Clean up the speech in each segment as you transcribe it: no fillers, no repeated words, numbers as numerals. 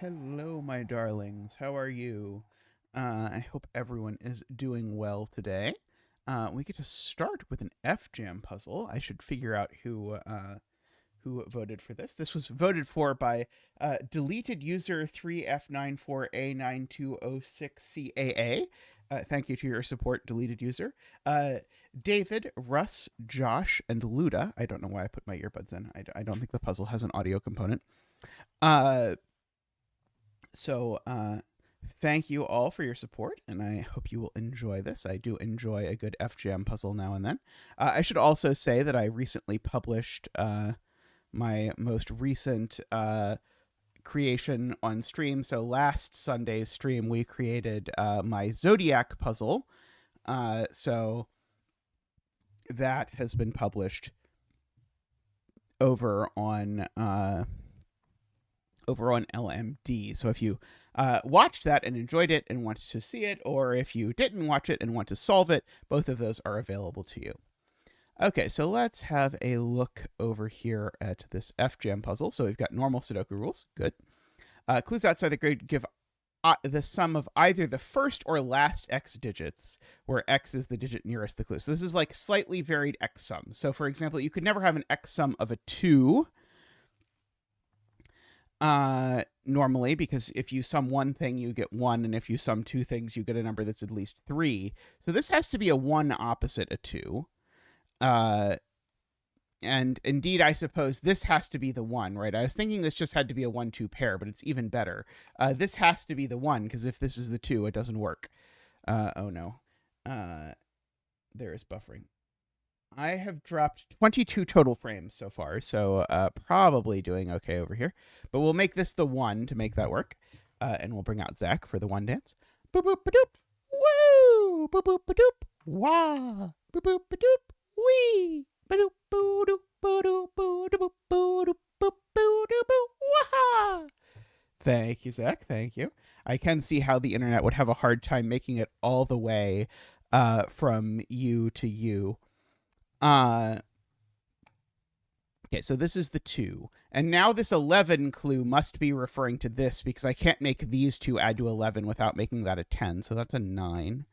Hello, my darlings. How are you? I hope everyone is doing well today. We get to start with an FJam puzzle. I should figure out who voted for this. This was voted for by deleted user 3F94A9206CAA. Thank you to your support, deleted user. David, Russ, Josh, and Luda. I don't know why I put my earbuds in. I don't think the puzzle has an audio component. So thank you all for your support, and I hope you will enjoy this. I do enjoy a good FJam puzzle now and then. I should also say that I recently published my most recent creation on stream. So last Sunday's stream, we created my Zodiac puzzle. So that has been published over on LMD. So if you watched that and enjoyed it and want to see it, or if you didn't watch it and want to solve it, both of those are available to you. Okay, so let's have a look over here at this FJam puzzle. So we've got normal Sudoku rules. Good. Clues outside the grid give the sum of either the first or last x digits, where x is the digit nearest the clue. So this is like slightly varied x sum. So for example, you could never have an x sum of a 2 normally, because if you sum one thing, you get 1, and if you sum two things, you get a number that's at least 3. So this has to be a 1 opposite a 2. And indeed, I suppose this has to be the 1, right? I was thinking this just had to be a 1-2 pair, but it's even better. This has to be the 1, because if this is the 2, it doesn't work. Oh no. There is buffering. I have dropped 22 total frames so far, so probably doing okay over here. But we'll make this the 1 to make that work. And we'll bring out Zach for the 1 dance. Boop boop ba doop. Woo! Boop boop ba doop. Wah! Boop boop ba doop. Wee! Ba doop boo doop boo doop boo doop boo doop boop boo doop boo. Wah! Thank you, Zach. Thank you. I can see how the internet would have a hard time making it all the way from you to you. Okay, so this is the 2. And now this 11 clue must be referring to this because I can't make these two add to 11 without making that a 10. So that's a 9.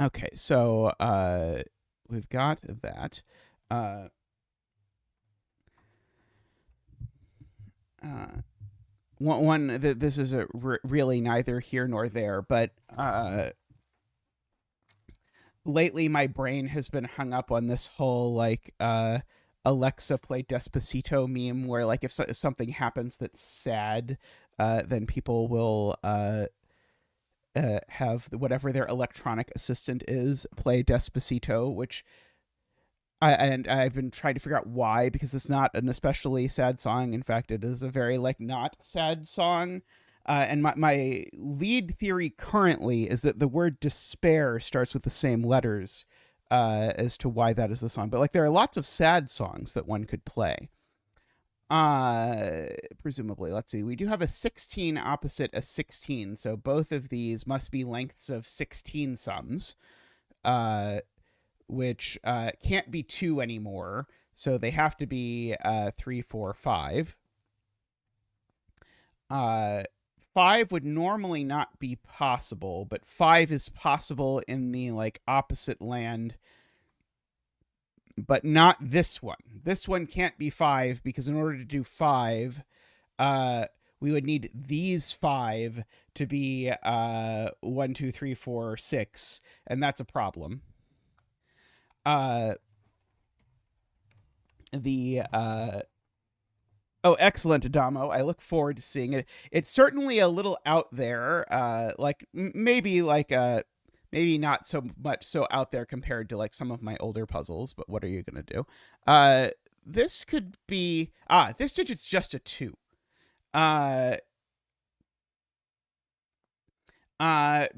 Okay, so we've got that. This is really neither here nor there, but lately my brain has been hung up on this whole like Alexa play Despacito meme where like if something happens that's sad, then people will have whatever their electronic assistant is play Despacito, which I've been trying to figure out why, because it's not an especially sad song. In fact, it is a very like not sad song. And my lead theory currently is that the word despair starts with the same letters as to why that is the song. But like there are lots of sad songs that one could play. Presumably, let's see. We do have a 16 opposite a 16, so both of these must be lengths of 16 sums. Which can't be 2 anymore, so they have to be 3, 4, 5. 5 would normally not be possible, but 5 is possible in the like opposite land, but not this one. This one can't be 5 because in order to do 5, we would need these 5 to be 1, 2, 3, 4, 6, and that's a problem. Oh, excellent, Adamo. I look forward to seeing it. It's certainly a little out there, like maybe not so much so out there compared to like some of my older puzzles, but what are you going to do? This could be this digit's just a 2.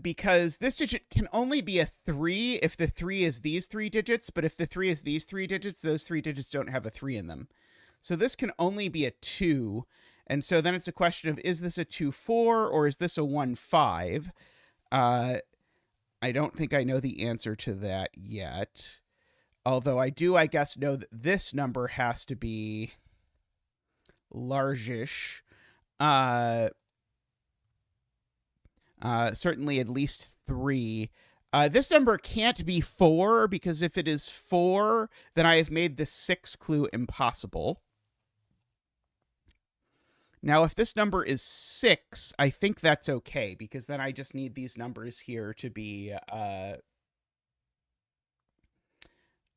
Because this digit can only be a 3 if the 3 is these 3 digits, but if the 3 is these 3 digits, those 3 digits don't have a 3 in them. So this can only be a 2, and so then it's a question of, is this a 2-4 or is this a 1-5? I don't think I know the answer to that yet, although I do, I guess, know that this number has to be largish. Certainly at least 3. This number can't be 4, because if it is 4, then I have made the 6 clue impossible. Now, if this number is 6, I think that's okay, because then I just need these numbers here to be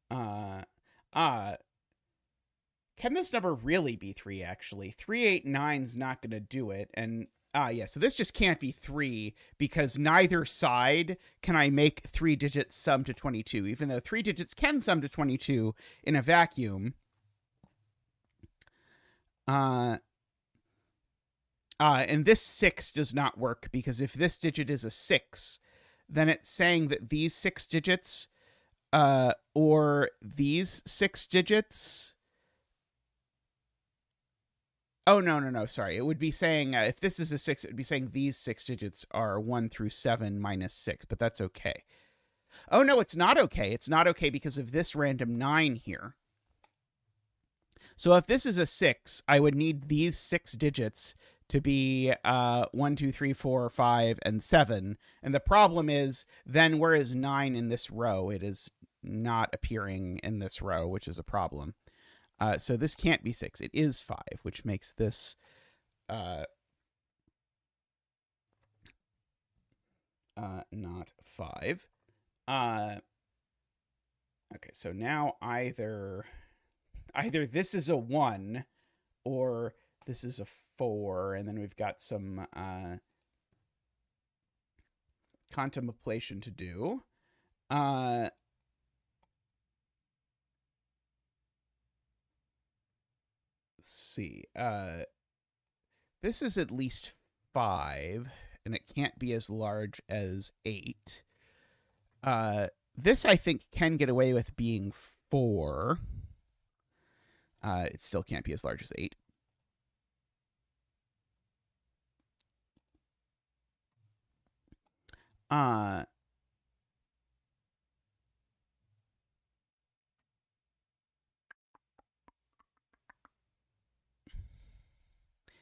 can this number really be 3, actually? 389's not going to do it, and yeah, so this just can't be 3, because neither side can I make 3 digits sum to 22, even though 3 digits can sum to 22 in a vacuum. And this 6 does not work, because if this digit is a 6, then it's saying that these 6 digits or these 6 digits... Oh, no, sorry. It would be saying, if this is a 6, it would be saying these 6 digits are 1 through 7 minus 6, but that's okay. Oh, no, it's not okay. It's not okay because of this random 9 here. So if this is a 6, I would need these 6 digits to be 1, 2, 3, 4, 5, and 7. And the problem is, then where is 9 in this row? It is not appearing in this row, which is a problem. So this can't be 6. It is 5, which makes this not 5. Okay, so now either this is a 1 or this is a 4, and then we've got some contemplation to do. Let's see. This is at least 5, and it can't be as large as 8. This, I think, can get away with being 4. It still can't be as large as 8.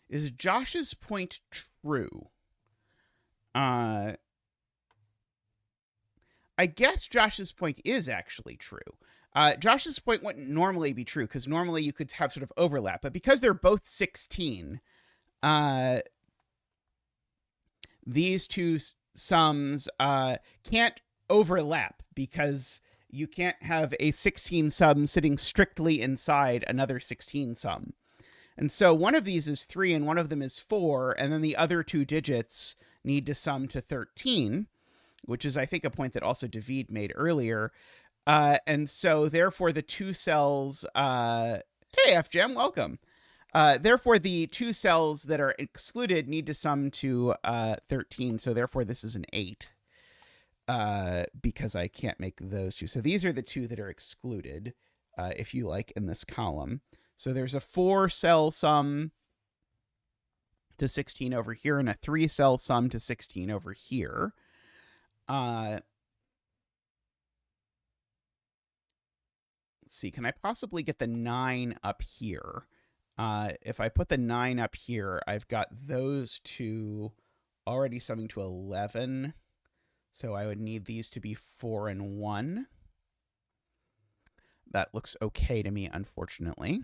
Is Josh's point true? I guess Josh's point is actually true. Josh's point wouldn't normally be true because normally you could have sort of overlap, but because they're both 16, these two sums can't overlap because you can't have a 16 sum sitting strictly inside another 16 sum. And so one of these is 3 and one of them is 4, and then the other 2 digits need to sum to 13, which is, I think, a point that also David made earlier. And so therefore the 2 cells, hey, fjam, welcome. Therefore the 2 cells that are excluded need to sum to 13, so therefore this is an 8. Because I can't make those 2. So these are the 2 that are excluded, if you like, in this column. So there's a 4-cell sum to 16 over here and a 3-cell sum to 16 over here. Let's see, can I possibly get the 9 up here? If I put the 9 up here, I've got those 2 already summing to 11. So I would need these to be 4 and 1. That looks okay to me, unfortunately.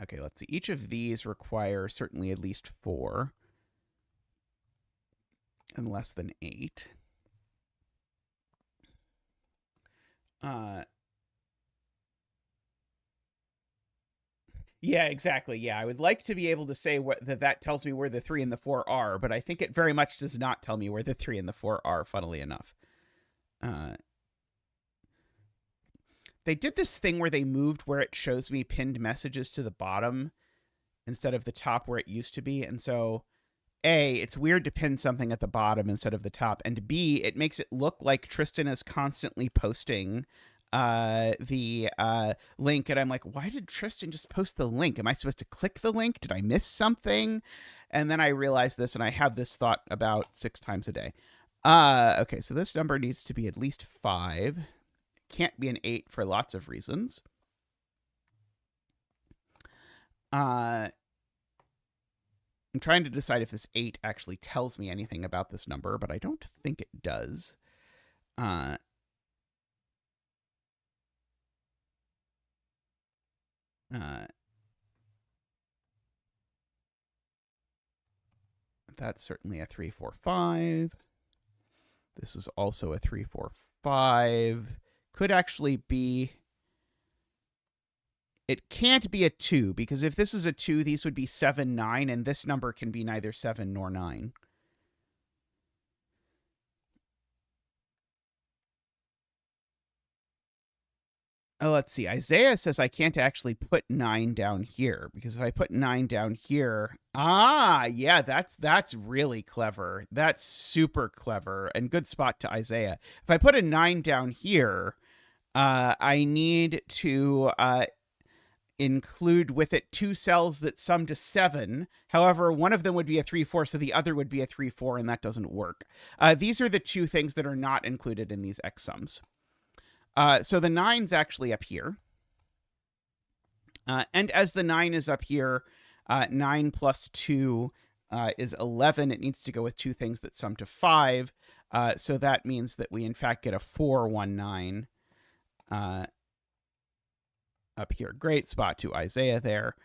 Okay, let's see. Each of these require certainly at least 4 and less than 8. Yeah, exactly. Yeah, I would like to be able to say that tells me where the 3 and the 4 are, but I think it very much does not tell me where the 3 and the 4 are, funnily enough. They did this thing where they moved where it shows me pinned messages to the bottom instead of the top where it used to be. And so, A, it's weird to pin something at the bottom instead of the top. And B, it makes it look like Tristan is constantly posting the link. And I'm like, why did Tristan just post the link? Am I supposed to click the link? Did I miss something? And then I realized this, and I have this thought about 6 times a day. Okay, so this number needs to be at least 5. Can't be an 8 for lots of reasons. I'm trying to decide if this 8 actually tells me anything about this number, but I don't think it does. That's certainly a 3, 4, 5. This is also a 3, 4, 5. Could actually be... It can't be a 2, because if this is a 2, these would be 7, 9, and this number can be neither 7 nor 9. Oh, let's see. Isaiah says I can't actually put 9 down here, because if I put 9 down here... yeah, that's really clever. That's super clever, and good spot to Isaiah. If I put a 9 down here, I need to... include with it 2 cells that sum to 7. However, one of them would be a 3, 4, so the other would be a 3, 4, and that doesn't work. These are the 2 things that are not included in these X sums. So the 9's actually up here. And as the 9 is up here, 9 plus 2 is 11. It needs to go with 2 things that sum to 5. So that means that we, in fact, get a 4, 1, 9. Up here. Great spot to Isaiah there.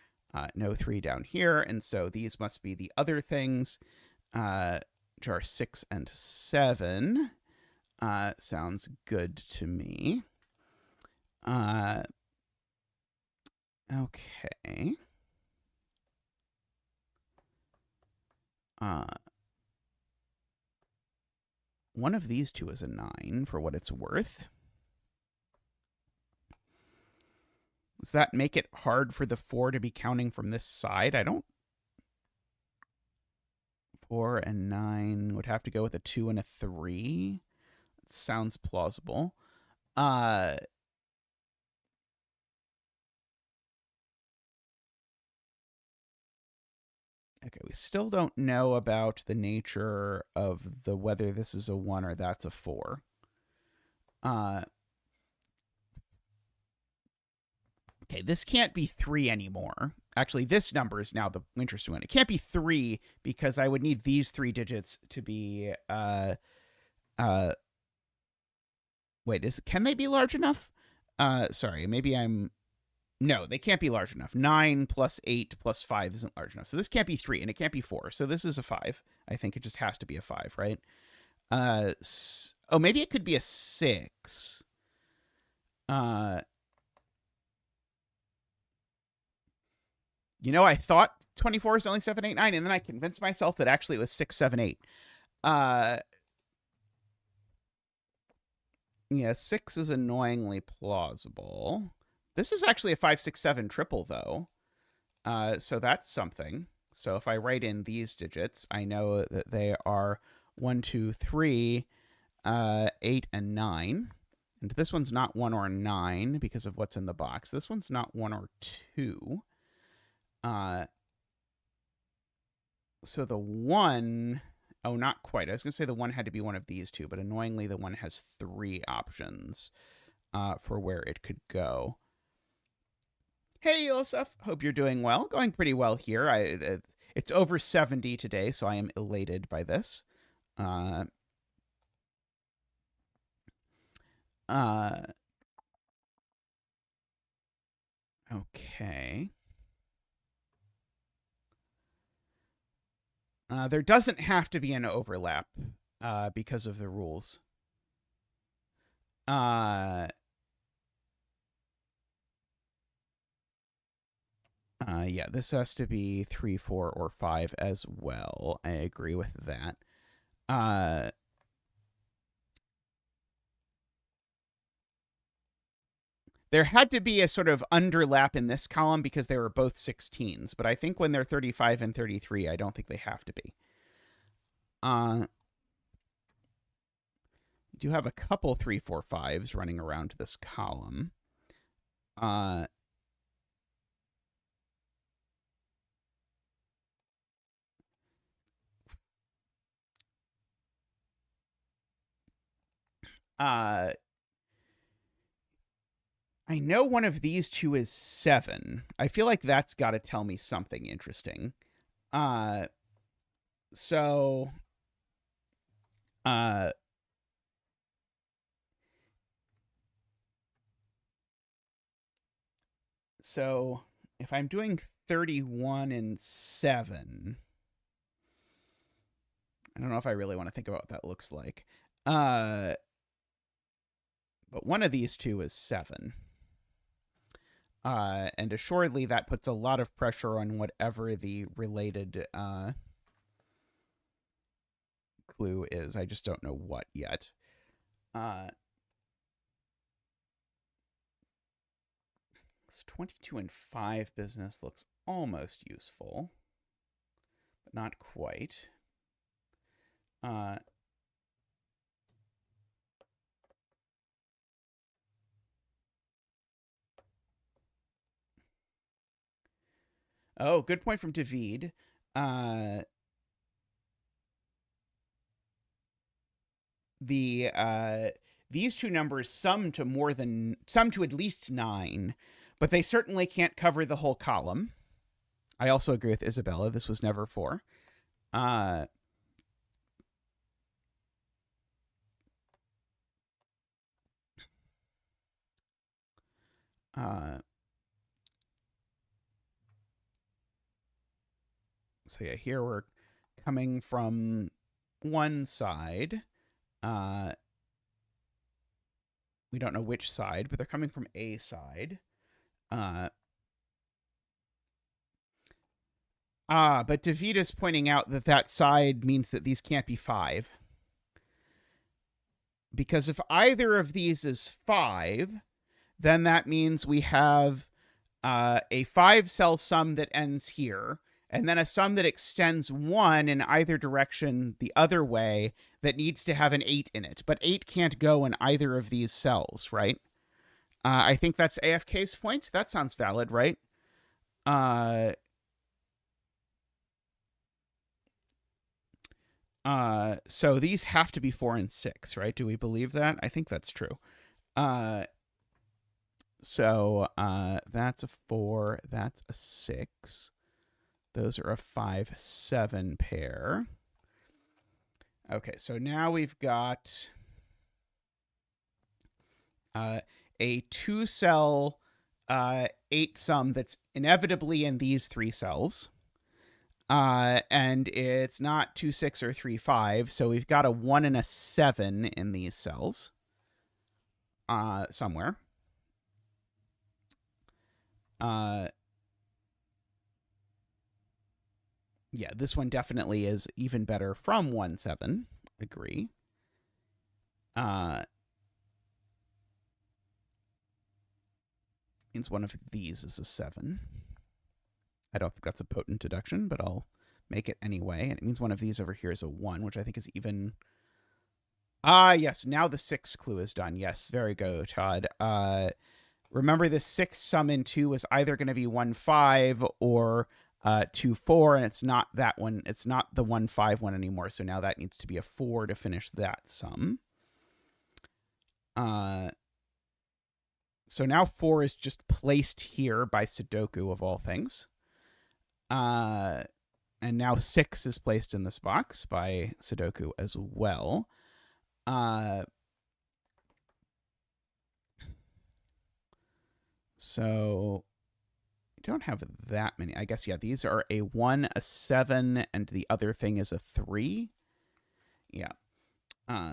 No 3 down here. And so these must be the other things, which are 6 and 7. Sounds good to me. Okay. Uh, one of these two is a 9 for what it's worth. Does that make it hard for the 4 to be counting from this side? I don't. 4 and 9 would have to go with a 2 and a 3. It sounds plausible. Okay, we still don't know about the nature of the whether this is a 1 or that's a 4. Okay, this can't be 3 anymore. Actually, this number is now the interesting one. It can't be 3 because I would need these 3 digits to be wait, can they be large enough? Sorry, maybe I'm no, they can't be large enough. 9 plus 8 plus 5 isn't large enough. So this can't be 3 and it can't be 4. So this is a 5. I think it just has to be a 5, right? Oh, maybe it could be a 6. I thought 24 is only 7, 8, 9, and then I convinced myself that actually it was 6, 7, 8. Yeah, 6 is annoyingly plausible. This is actually a 5, 6, 7 triple, though. So that's something. So if I write in these digits, I know that they are 1, 2, 3, 8, and 9. And this one's not 1 or 9 because of what's in the box. This one's not 1 or 2. So the 1... Oh, not quite. I was going to say the 1 had to be one of these two, but annoyingly the 1 has 3 options for where it could go. Hey, Yosef. Hope you're doing well. Going pretty well here. It's over 70 today, so I am elated by this. Okay. There doesn't have to be an overlap because of the rules. Yeah, this has to be 3, 4, or 5 as well. I agree with that. There had to be a sort of underlap in this column because they were both 16s, but I think when they're 35 and 33, I don't think they have to be. We do have a couple 3, 4, 5s running around this column. I know one of these two is 7. I feel like that's got to tell me something interesting. So if I'm doing 31 and 7, I don't know if I really want to think about what that looks like. But one of these two is 7. And assuredly, that puts a lot of pressure on whatever the related clue is. I just don't know what yet. This 22 and 5 business looks almost useful, but not quite. Oh, good point from David. These two numbers sum to at least 9, but they certainly can't cover the whole column. I also agree with Isabella. This was never 4. So yeah, here we're coming from one side. We don't know which side, but they're coming from a side. But David is pointing out that that side means that these can't be 5. Because if either of these is 5, then that means we have a 5-cell sum that ends here, and then a sum that extends 1 in either direction the other way that needs to have an 8 in it. But 8 can't go in either of these cells, right? I think that's AFK's point. That sounds valid, right? So these have to be 4 and 6, right? Do we believe that? I think that's true. So that's a 4, that's a 6. Those are a 5-7 pair. Okay, so now we've got a 2-cell 8 sum that's inevitably in these 3 cells. And it's not 2, 6, or 3, 5. So we've got a 1 and a 7 in these cells somewhere. Yeah, this one definitely is even better from 1, 7. Agree. Means one of these is a 7. I don't think that's a potent deduction, but I'll make it anyway. And it means one of these over here is a 1, which I think is even... yes, now the 6 clue is done. Yes, very good, Todd. Remember, the 6 sum in 2 is either going to be 1, 5 or 2, 4, and it's not that one. It's not the 1, 5 one anymore, so now that needs to be a 4 to finish that sum. So now 4 is just placed here by Sudoku, of all things. And now 6 is placed in this box by Sudoku as well. So we don't have that many. I guess, yeah, these are a 1, a 7, and the other thing is a 3. Yeah.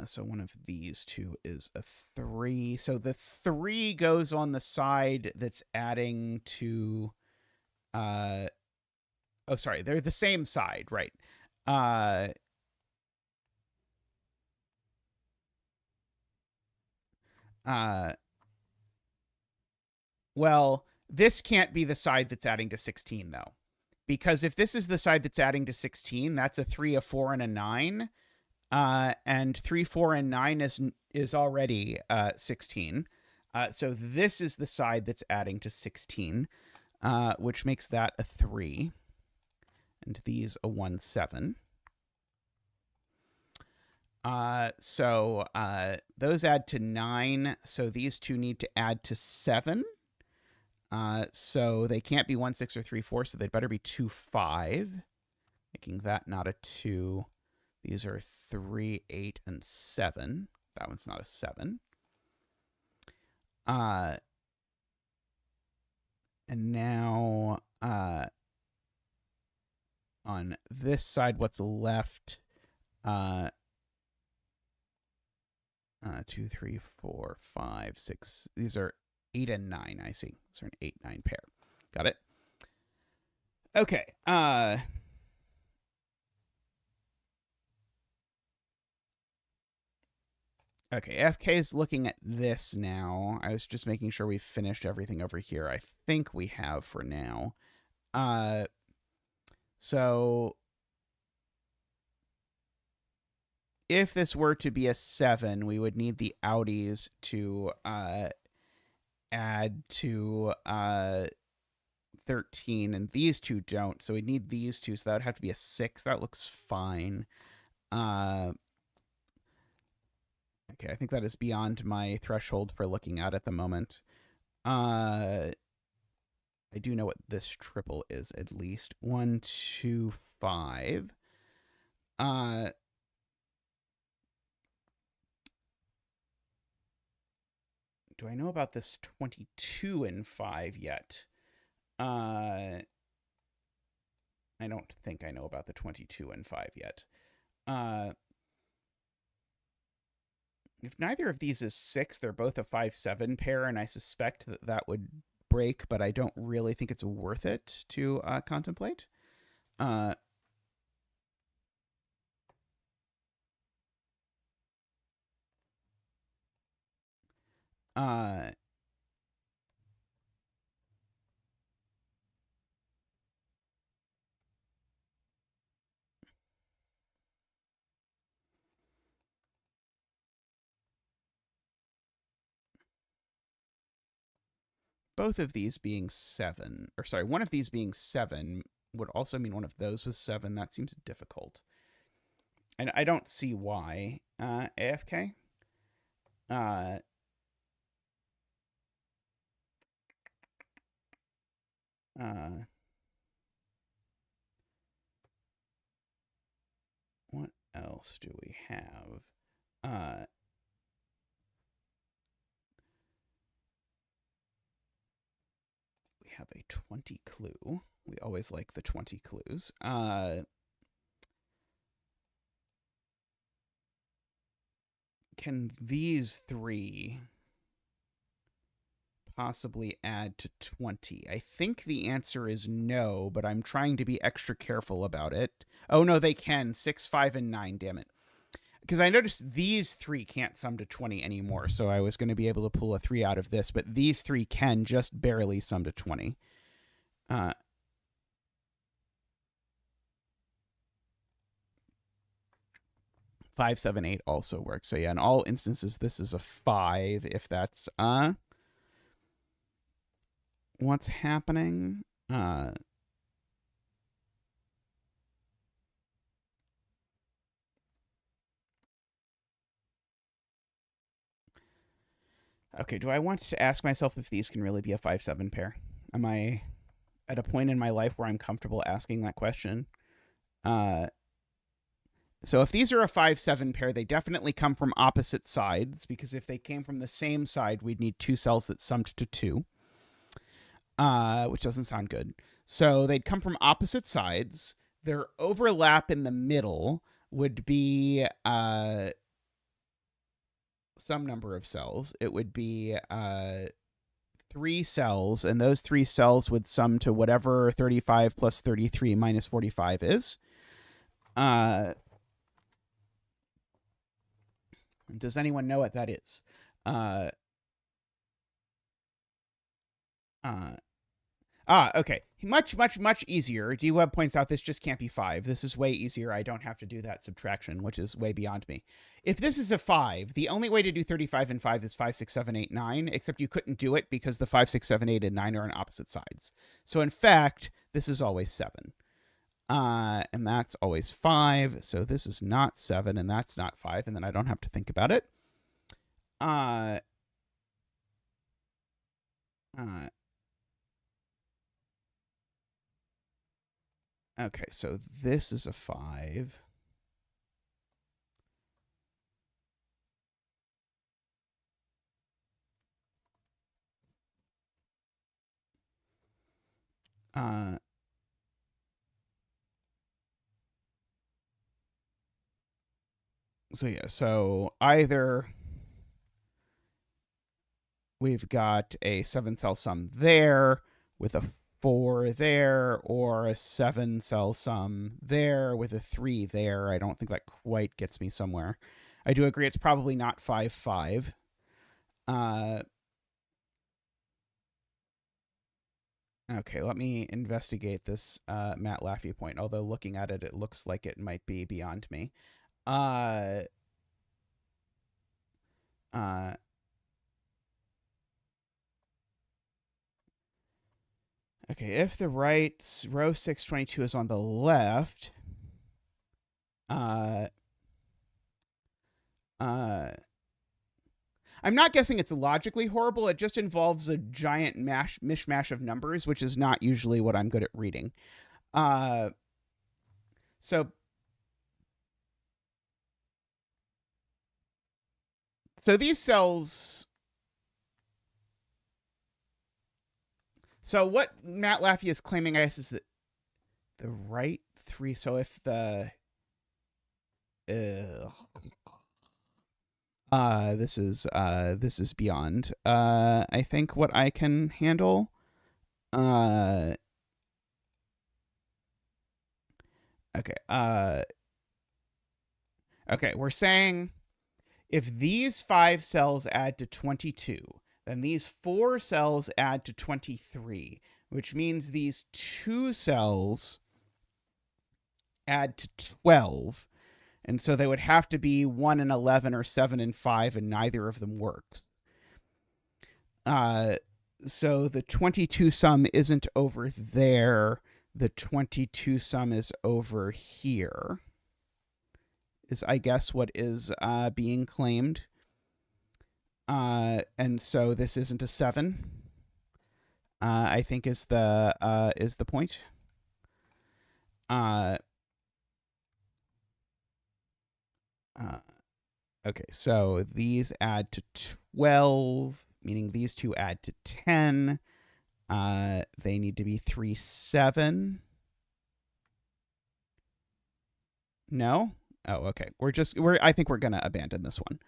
So one of these two is a 3. So the 3 goes on the side that's adding to... oh, sorry, they're the same side, right? Well, this can't be the side that's adding to 16, though. Because if this is the side that's adding to 16, that's a 3, a 4, and a 9. And 3, 4, and 9 is already 16. So this is the side that's adding to 16, which makes that a 3. And these a 1, 7. So those add to 9. So these two need to add to 7. So they can't be 1, 6, or 3, 4. So they'd better be 2, 5, making that not a 2. These are 3, 8, and 7. That one's not a 7. And now on this side, what's left? 2, 3, 4, 5, 6. These are 8 and 9. I see. These are an 8, 9 pair. Got it? Okay. Okay, FK is looking at this now. I was just making sure we've finished everything over here. I think we have for now. So if this were to be a 7, we would need the outies to add to 13, and these two don't. So we'd need these two, so that would have to be a 6. That looks fine. Okay, I think that is beyond my threshold for looking at the moment. I do know what this triple is, at least. 1, 2, 5. Do I know about this 22 and 5 yet? I don't think I know about the 22 and 5 yet. If neither of these is 6, they're both a 5, 7 pair, and I suspect that would break, but I don't really think it's worth it to contemplate. Uh, uh, both of these being 7, or sorry, one of these being 7 would also mean one of those was 7. That seems difficult. And I don't see why. AFK? Uh, uh, what else do we have? We have a 20 clue. We always like the 20 clues. Can these 3 possibly add to 20? I think the answer is no, but I'm trying to be extra careful about it. Oh, no, they can. 6, 5, and 9, damn it. Because I noticed these 3 can't sum to 20 anymore, so I was going to be able to pull a 3 out of this, but these 3 can just barely sum to 20. 5, 7, 8 also works. So yeah, in all instances, this is a 5 if that's what's happening. Okay, do I want to ask myself if these can really be a 5, 7 pair? Am I at a point in my life where I'm comfortable asking that question? So if these are a 5, 7 pair, they definitely come from opposite sides, because if they came from the same side, we'd need 2 cells that summed to 2, which doesn't sound good. So they'd come from opposite sides. Their overlap in the middle would be some number of cells. It would be 3 cells, and those 3 cells would sum to whatever 35 plus 33 minus 45 is. Does anyone know what that is? Okay. Much easier. DWeb points out this just can't be 5. This is way easier. I don't have to do that subtraction, which is way beyond me. If this is a 5, the only way to do 35 and 5 is 5, 6, 7, 8, 9, except you couldn't do it because the 5, 6, 7, 8, and 9 are on opposite sides. So in fact, this is always 7. And that's always 5. So this is not 7, and that's not 5, and then I don't have to think about it. Okay, so this is a 5. So yeah, so either we've got a 7 cell sum there with a 4 there, or a 7 cell sum there with a 3 there. I don't think that quite gets me somewhere. I do agree it's probably not 5, 5. Okay, let me investigate this Matt Laffey point. Although looking at it, it looks like it might be beyond me. Okay, if the right row 622 is on the left, I'm not guessing it's logically horrible. It just involves a giant mishmash of numbers, which is not usually what I'm good at reading. So these cells. So what Matt Laffey is claiming, I guess, is that the right 3. So if the this is beyond I think what I can handle. Okay. Okay, we're saying if these 5 cells add to 22, then these 4 cells add to 23, which means these 2 cells add to 12. And so they would have to be 1 and 11 or 7 and 5, and neither of them works. So the 22 sum isn't over there. The 22 sum is over here, is, I guess, what is being claimed. And so this isn't a 7, I think is the point. Okay, so these add to 12, meaning these two add to 10. They need to be 3, 7. No? Oh, okay. I think we're gonna abandon this one.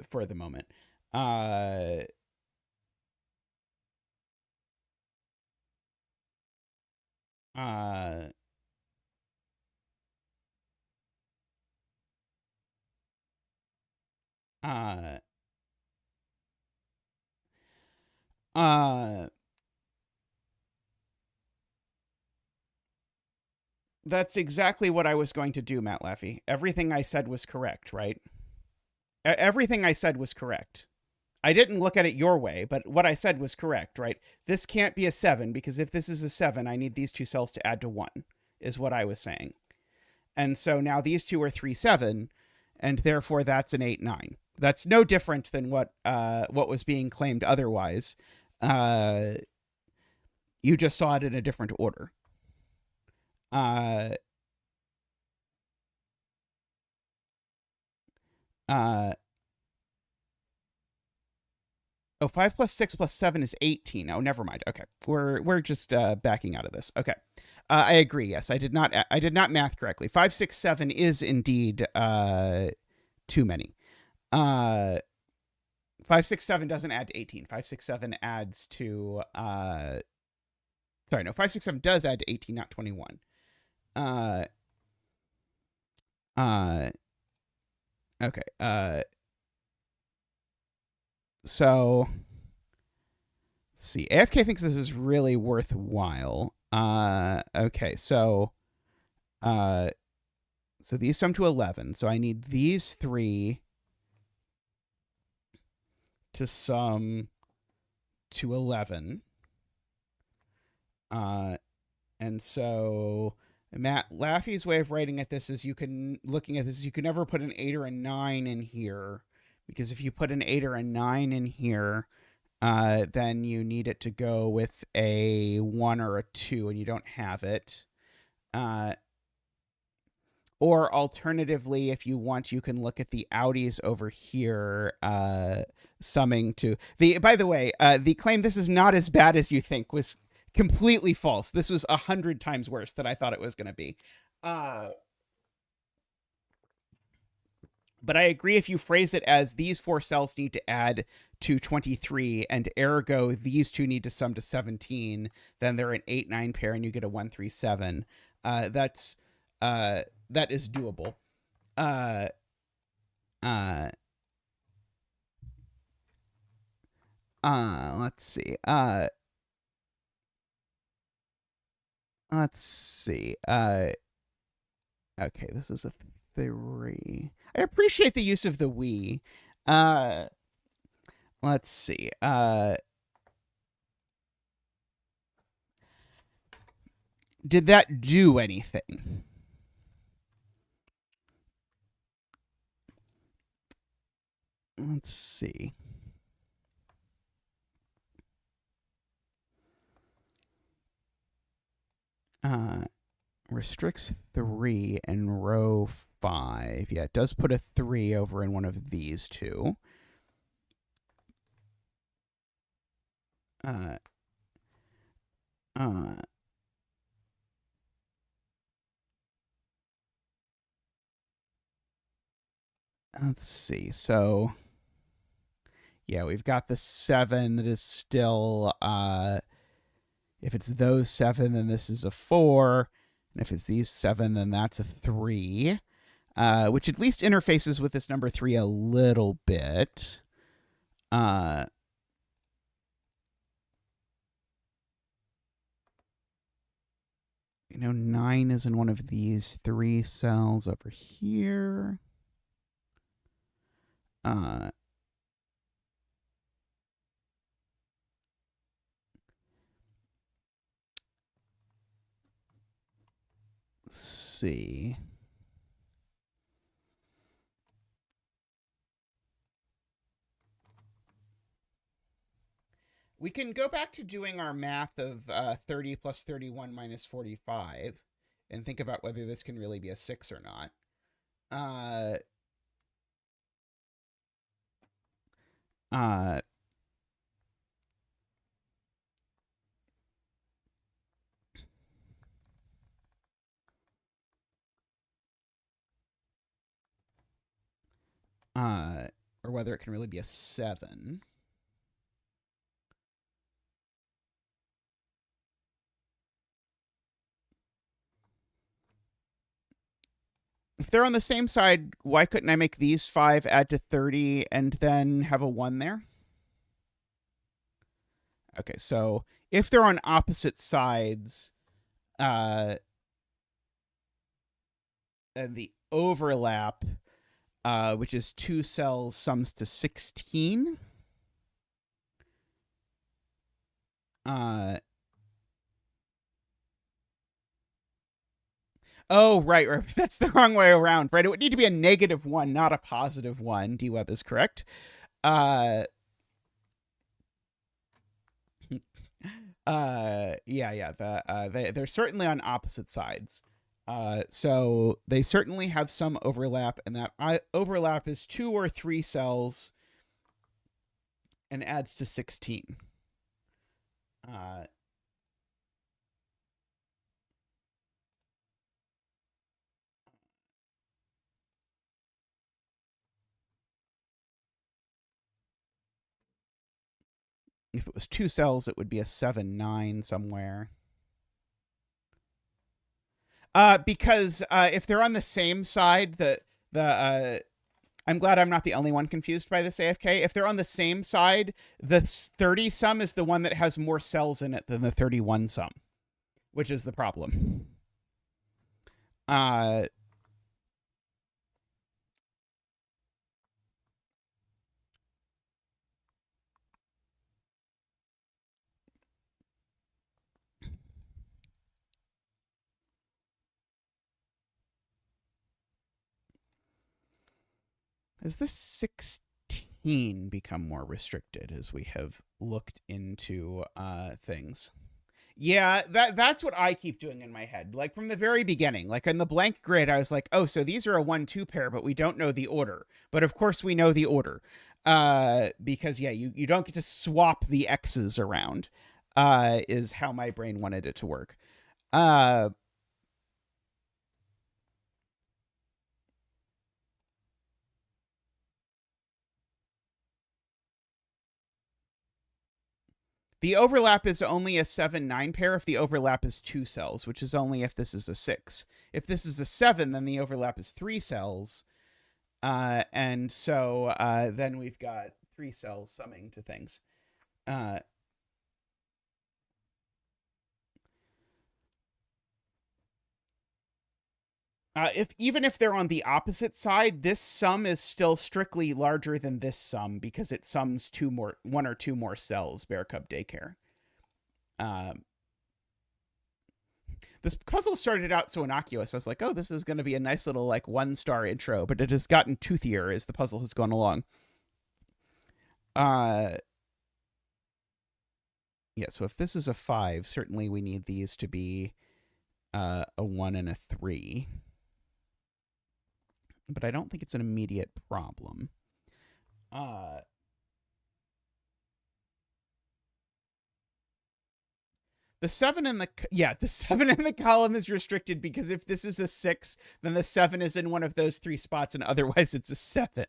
For the moment. That's exactly what I was going to do, Matt Laffey. Everything I said was correct, right? Everything I said was correct. I didn't look at it your way, but what I said was correct, right? This can't be a 7 because if this is a 7, I need these 2 cells to add to 1, is what I was saying. And so now these two are 3, 7, and therefore that's an 8, 9. That's no different than what was being claimed otherwise. You just saw it in a different order. 5 plus 6 plus 7 is 18. Oh, never mind. Okay, we're just backing out of this. Okay, I agree. Yes, I did not math correctly. 5, 6, 7 is indeed too many. 5, 6, 7 doesn't add to 18. 5, 6, 7 adds to 5, 6, 7 does add to 18, not 21. Okay. So let's see. AFK thinks this is really worthwhile. Okay, so these sum to 11. So I need these 3 to sum to 11. And so Matt Laffey's way of writing at this is you can never put an 8 or a 9 in here, because if you put an 8 or a 9 in here, then you need it to go with a 1 or a 2, and you don't have it. Or alternatively, if you want, you can look at the outies over here, summing to the. By the way, the claim "this is not as bad as you think" was completely false. This was 100 times worse than I thought it was going to be. But I agree, if you phrase it as these 4 cells need to add to 23, and ergo these 2 need to sum to 17, then they're an 8, 9 pair, and you get a 1, 3, 7. That is doable. Let's see. Let's see. Okay, this is a 3. I appreciate the use of the we. Let's see. Did that do anything? Let's see. Restricts 3 in row 5. Yeah, it does put a 3 over in one of these 2. Let's see. So yeah, we've got the 7 that is still if it's those 7, then this is a 4. And if it's these 7, then that's a 3, which at least interfaces with this number 3 a little bit. 9 is in one of these 3 cells over here. Let's see. We can go back to doing our math of 30 plus 31 minus 45 and think about whether this can really be a 6 or not. Or whether it can really be a 7. If they're on the same side, why couldn't I make these 5 add to 30 and then have a 1 there? Okay, so if they're on opposite sides, and the overlap, which is 2 cells, sums to 16. Oh, right. That's the wrong way around, right? It would need to be a -1, not a +1. D-Web is correct. Yeah. They're certainly on opposite sides. So they certainly have some overlap, and that overlap is 2 or 3 cells and adds to 16. If it was 2 cells, it would be a 7-9 somewhere. Because if they're on the same side, I'm glad I'm not the only one confused by this, AFK. If they're on the same side, the 30 sum is the one that has more cells in it than the 31 sum, which is the problem. Has this 16 become more restricted as we have looked into things? Yeah, that's what I keep doing in my head. Like from the very beginning, like in the blank grid, I was like, oh, so these are a 1-2 pair, but we don't know the order. But of course we know the order. Because yeah, you don't get to swap the X's around, is how my brain wanted it to work. The overlap is only a 7-9 pair if the overlap is 2 cells, which is only if this is a 6. If this is a 7, then the overlap is 3 cells. And so then we've got 3 cells summing to things. Even if they're on the opposite side, this sum is still strictly larger than this sum because it sums 1 or 2 more cells. Bear Cub Daycare. This puzzle started out so innocuous. I was like, oh, this is going to be a nice little like 1-star intro, but it has gotten toothier as the puzzle has gone along. Yeah, so if this is a 5, certainly we need these to be a 1 and a 3. But I don't think it's an immediate problem. The 7 in the column is restricted because if this is a 6, then the 7 is in one of those 3 spots, and otherwise it's a 7.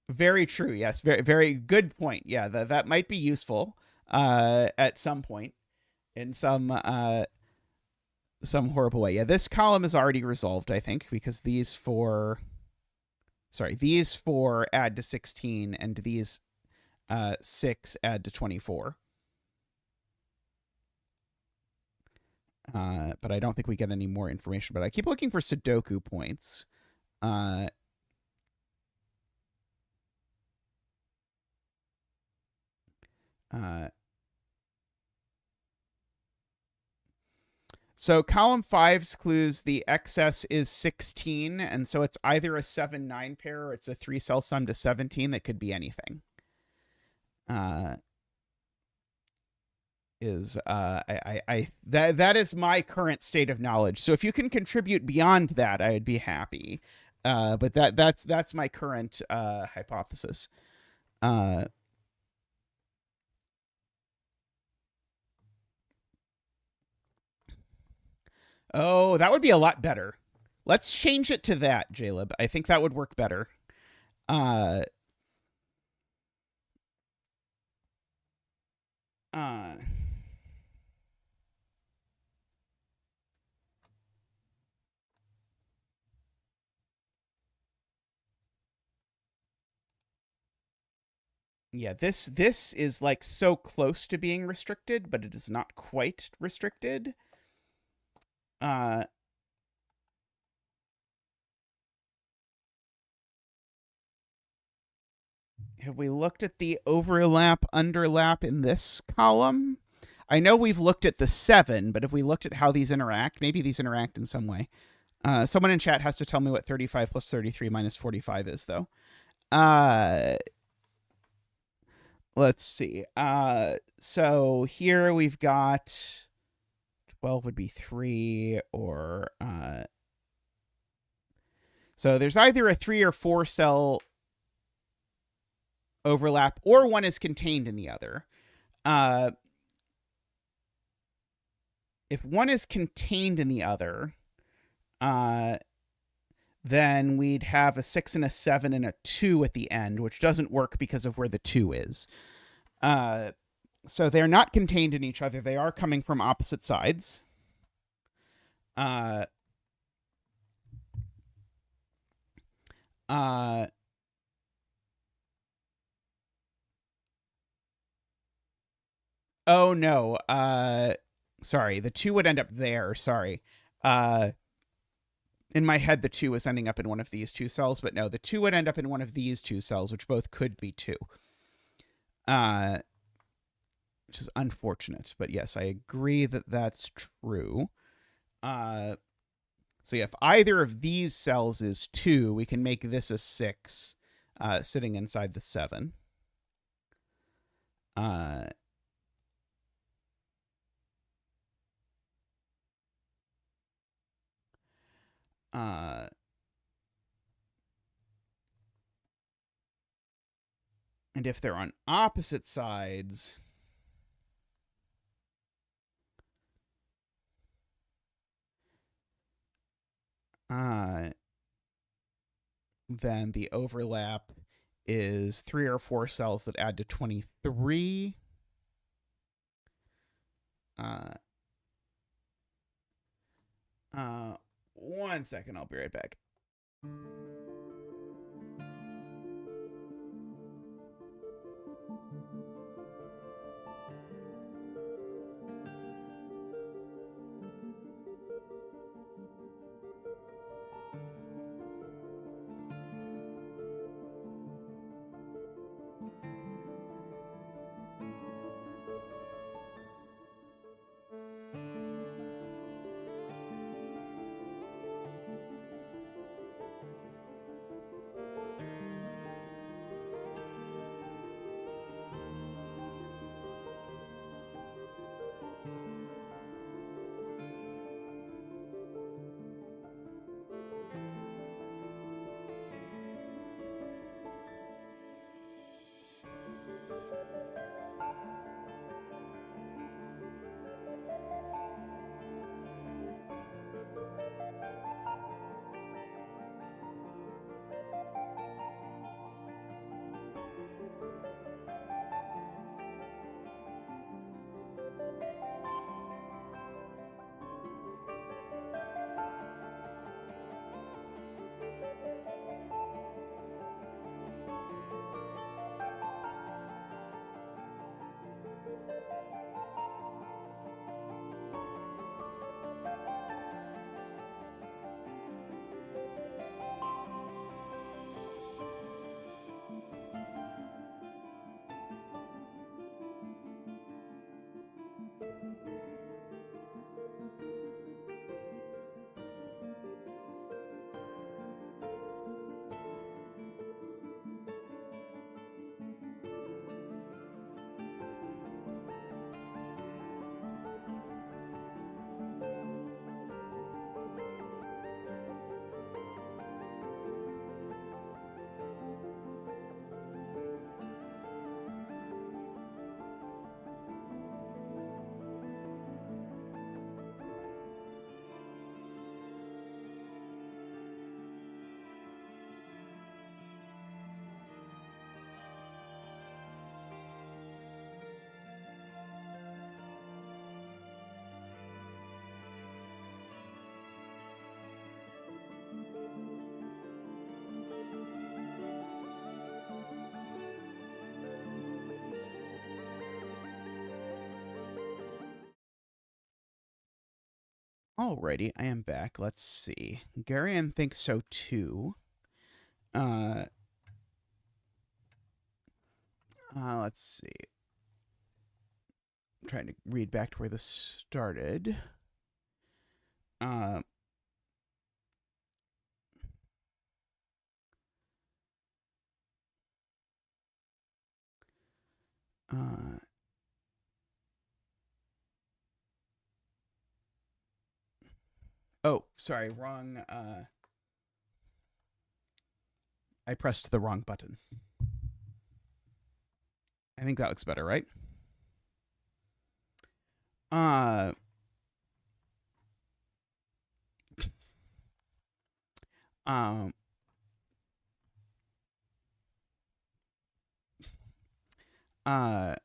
Very true. Yes, very very good point. Yeah, that might be useful at some point. in some horrible way. Yeah, this column is already resolved, I think, because these four add to 16, and these 6 add to 24. But I don't think we get any more information. But I keep looking for Sudoku points. So column 5's clues, the excess is 16, and so it's either a 7-9 pair or it's a 3-cell sum to 17 that could be anything. That is my current state of knowledge. So if you can contribute beyond that, I'd be happy. But that's my current hypothesis. Oh, that would be a lot better. Let's change it to that, Jaleb. I think that would work better. Yeah, this is like so close to being restricted, but it is not quite restricted. Have we looked at the overlap, underlap in this column? I know we've looked at the 7, but if we looked at how these interact, maybe these interact in some way. Someone in chat has to tell me what 35 plus 33 minus 45 is, though. Let's see. So here we've got 12 would be 3, or so there's either a 3 or 4 cell overlap, or one is contained in the other. If one is contained in the other, then we'd have a 6 and a 7 and a 2 at the end, which doesn't work because of where the 2 is. So they're not contained in each other. They are coming from opposite sides. Oh no. Sorry, the 2 would end up there. Sorry. In my head, the 2 was ending up in one of these 2 cells, but no, the 2 would end up in one of these 2 cells, which both could be 2. Which is unfortunate, but yes, I agree that that's true. So yeah, if either of these cells is 2, we can make this a 6, sitting inside the 7. And if they're on opposite sides, then the overlap is 3 or 4 cells that add to 23. One second, I'll be right back. Alrighty, I am back. Let's see. Garion thinks so too. Let's see. I'm trying to read back to where this started. Uh, uh, oh, sorry, wrong. I pressed the wrong button. I think that looks better, right? Uh, um, uh,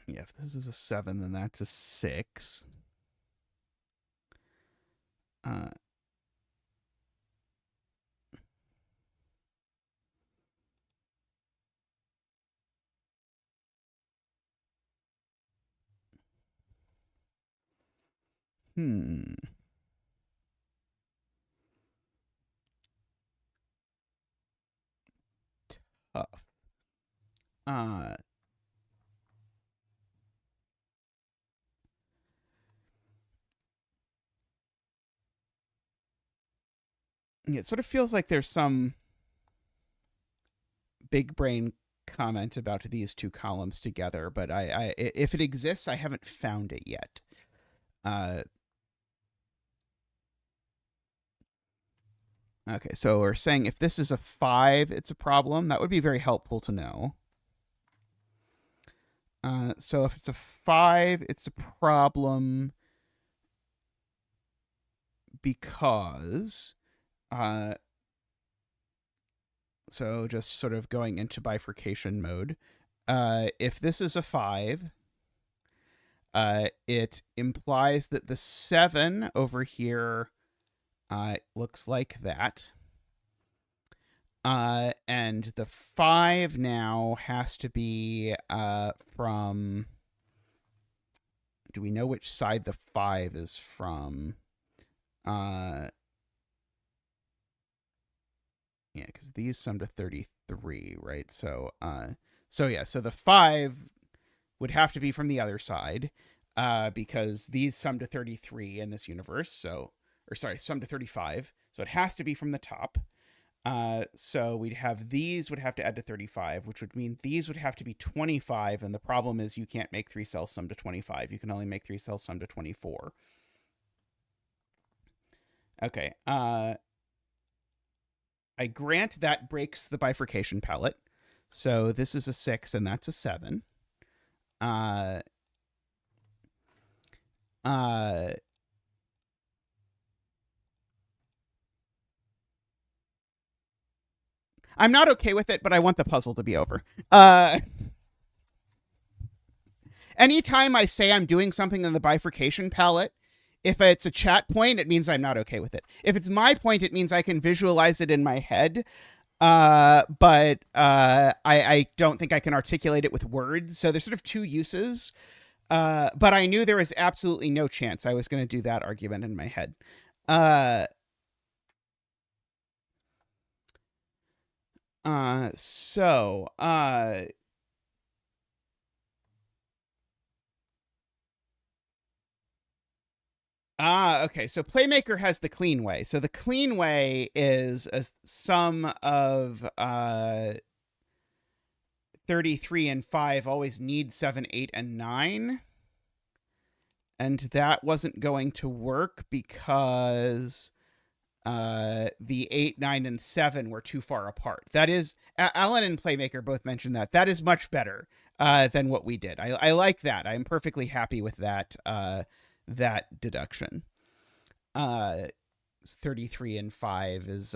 yeah, if this is a 7, then that's a 6. Uh, hmm. Tough. Uh, it sort of feels like there's some big brain comment about these two columns together, but if it exists, I haven't found it yet. Okay, so we're saying if this is a 5, it's a problem. That would be very helpful to know. So if it's a 5, it's a problem because, so just sort of going into bifurcation mode. If this is a 5, it implies that the 7 over here looks like that. And the 5 now has to be from. Do we know which side the 5 is from? Yeah, because these sum to 33, right? So yeah, so the 5 would have to be from the other side, because these sum to 33 in this universe. So, or sorry, sum to 35. So it has to be from the top. So we'd have these would have to add to 35, which would mean these would have to be 25. And the problem is you can't make 3 cells sum to 25. You can only make 3 cells sum to 24. Okay. I grant that breaks the bifurcation palette. So this is a 6 and that's a 7. I'm not okay with it, but I want the puzzle to be over. Anytime I say I'm doing something in the bifurcation palette, if it's a chat point, it means I'm not okay with it. If it's my point, it means I can visualize it in my head. But I don't think I can articulate it with words. So there's sort of two uses. But I knew there was absolutely no chance I was going to do that argument in my head. Okay. So Playmaker has the clean way. So the clean way is a sum of 33 and 5 always need 7, 8, and 9. And that wasn't going to work because the 8, 9, and 7 were too far apart. That is, Alan and Playmaker both mentioned that. That is much better than what we did. I like that. I'm perfectly happy with that that deduction. 33 and 5 is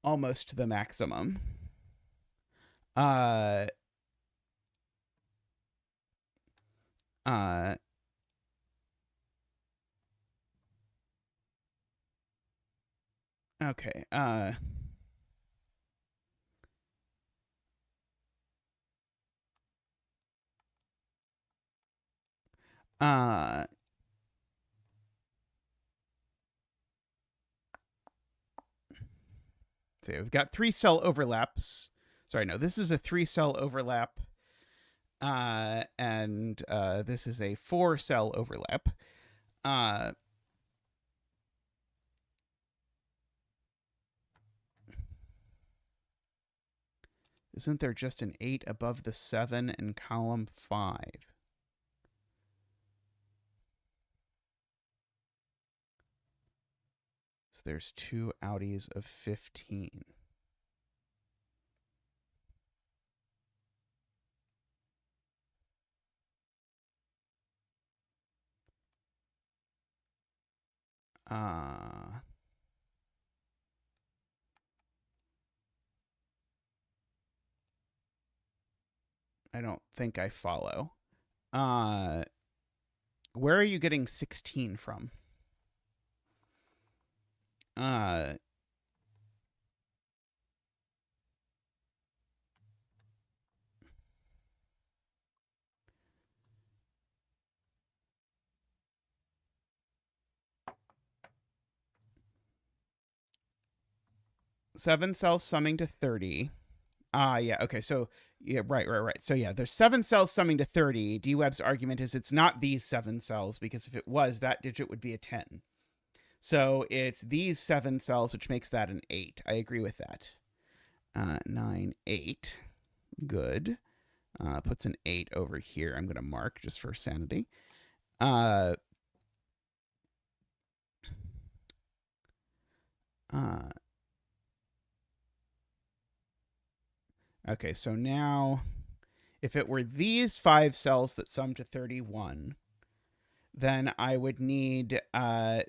almost the maximum. Uh, uh, okay. Uh, so we've got 3-cell overlaps. Sorry, no, this is a 3-cell overlap. And this is a 4-cell overlap. Uh, isn't there just an 8 above the 7 in column 5? So there's 2 outies of 15. I don't think I follow. Where are you getting 16 from? 7 cells summing to 30. Yeah, okay. So, yeah, right. So, yeah, there's 7 cells summing to 30. D-Web's argument is it's not these 7 cells, because if it was, that digit would be a 10. So, it's these 7 cells, which makes that an 8. I agree with that. 9, 8. Good. Puts an 8 over here. I'm going to mark just for sanity. Okay, so now if it were these 5 cells that sum to 31, then I would need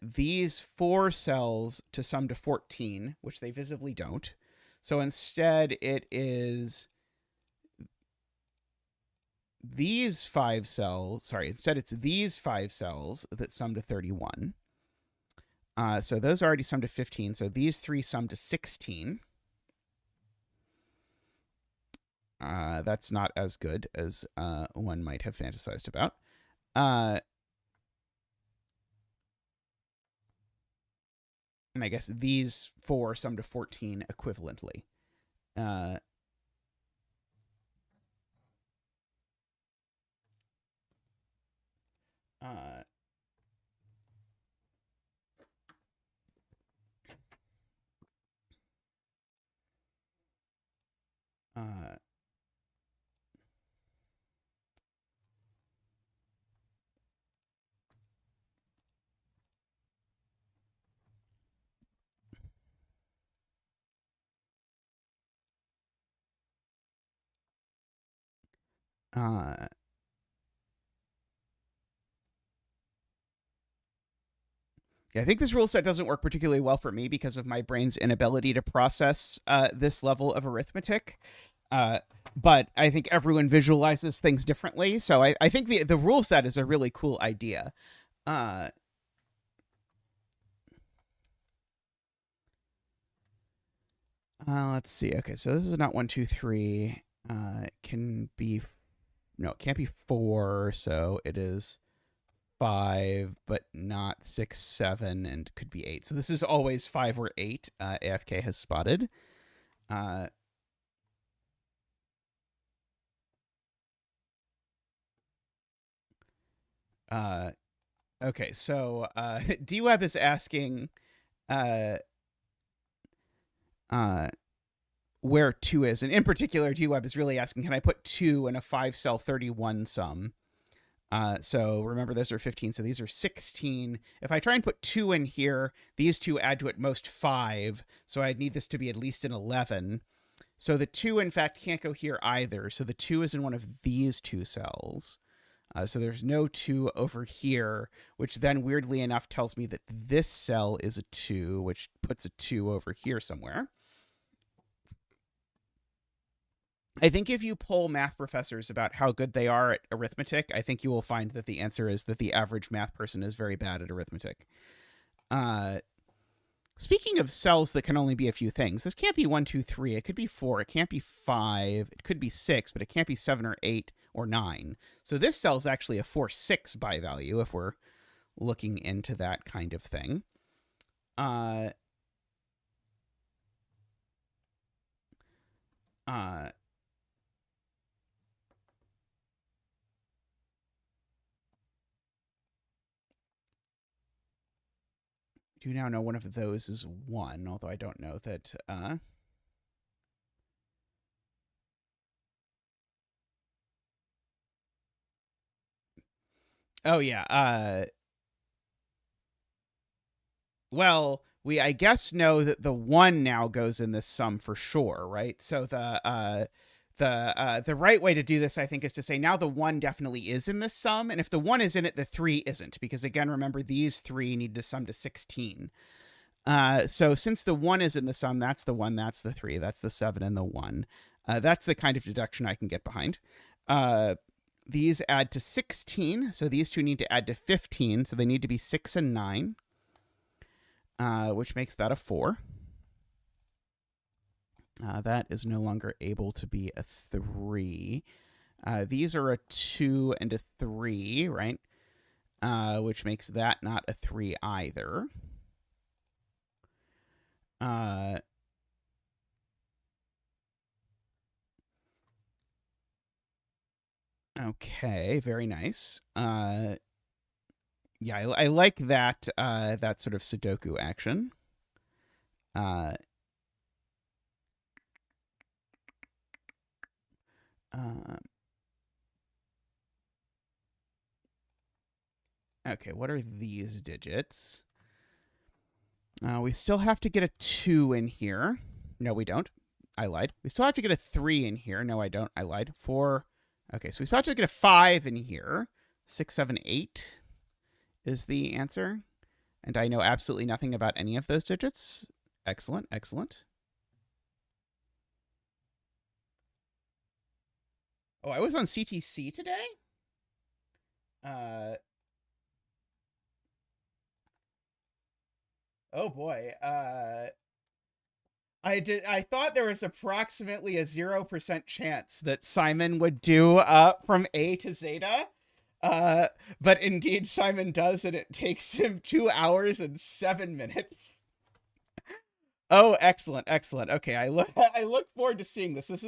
these 4 cells to sum to 14, which they visibly don't. So instead, it is these 5 cells. Sorry, instead it's these 5 cells that sum to 31. So those already sum to 15. So these 3 sum to 16. That's not as good as one might have fantasized about. And I guess these 4 sum to 14 equivalently. Uh, uh, uh, uh, yeah, I think this rule set doesn't work particularly well for me because of my brain's inability to process this level of arithmetic. But I think everyone visualizes things differently. So I think the rule set is a really cool idea. Let's see. Okay, so this is not 1, 2, 3. It can be no, it can't be 4. So it is 5, but not 6, 7, and could be 8. So this is always 5 or 8. AFK has spotted. Okay, so DWeb is asking uh, where 2 is. And in particular, DWeb is really asking, can I put 2 in a 5-cell 31 sum? So remember, those are 15. So these are 16. If I try and put 2 in here, these 2 add to at most 5. So I'd need this to be at least an 11. So the 2, in fact, can't go here either. So the 2 is in one of these 2 cells. So there's no 2 over here, which then weirdly enough tells me that this cell is a 2, which puts a 2 over here somewhere. I think if you poll math professors about how good they are at arithmetic, I think you will find that the answer is that the average math person is very bad at arithmetic. Speaking of cells that can only be a few things, this can't be 1, 2, 3. It could be 4. It can't be 5. It could be 6, but it can't be 7 or 8 or 9. So this cell is actually a 4, 6 by value if we're looking into that kind of thing. Do now know one of those is 1, although I don't know that. Oh yeah. Well, we I guess know that the 1 now goes in this sum for sure, right? So the right way to do this, I think, is to say now the 1 definitely is in this sum, and if the 1 is in it, the 3 isn't, because again, remember these 3 need to sum to 16. So since the 1 is in the sum, that's the 1, that's the 3, that's the 7, and the 1. That's the kind of deduction I can get behind. These add to 16, so these two need to add to 15, so they need to be 6 and 9, which makes that a 4. That is no longer able to be a 3. These are a 2 and a 3, right? Which makes that not a 3 either. Okay, very nice. Yeah, I like that that sort of Sudoku action. Okay, what are these digits? We still have to get a 2 in here. No, we don't. I lied. We still have to get a 3 in here. No, I don't. I lied. 4. Okay, so we still have to get a 5 in here. 6, 7, 8 is the answer. And I know absolutely nothing about any of those digits. Excellent, excellent. Oh, I was on CTC today? Oh boy. I thought there was approximately a 0% chance that Simon would do from A to Zeta. But indeed Simon does, and it takes him 2 hours and 7 minutes. Oh, excellent, excellent. Okay, I look forward to seeing this. This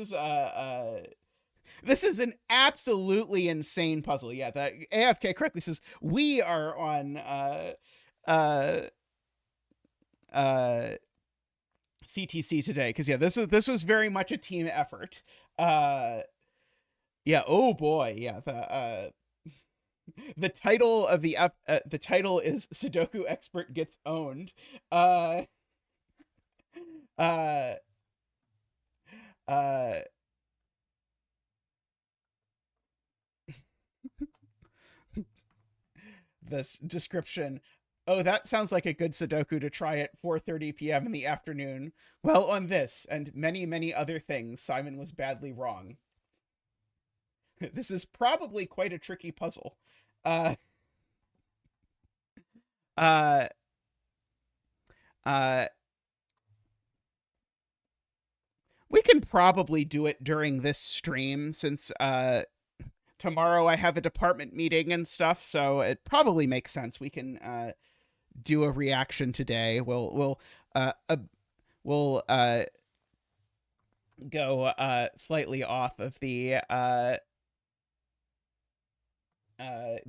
is an absolutely insane puzzle. Yeah, that AFK correctly says we are on CTC today, because yeah, this was very much a team effort. Yeah. Oh boy. Yeah. The title of the title is Sudoku Expert Gets Owned. Uh. Uh. Uh. This description. Oh, that sounds like a good Sudoku to try at 4:30 p.m. in the afternoon. Well, on this and many, many other things, Simon was badly wrong. This is probably quite a tricky puzzle. Uh, uh, uh, we can probably do it during this stream, since tomorrow I have a department meeting and stuff, so it probably makes sense. We can do a reaction today. We'll go slightly off of the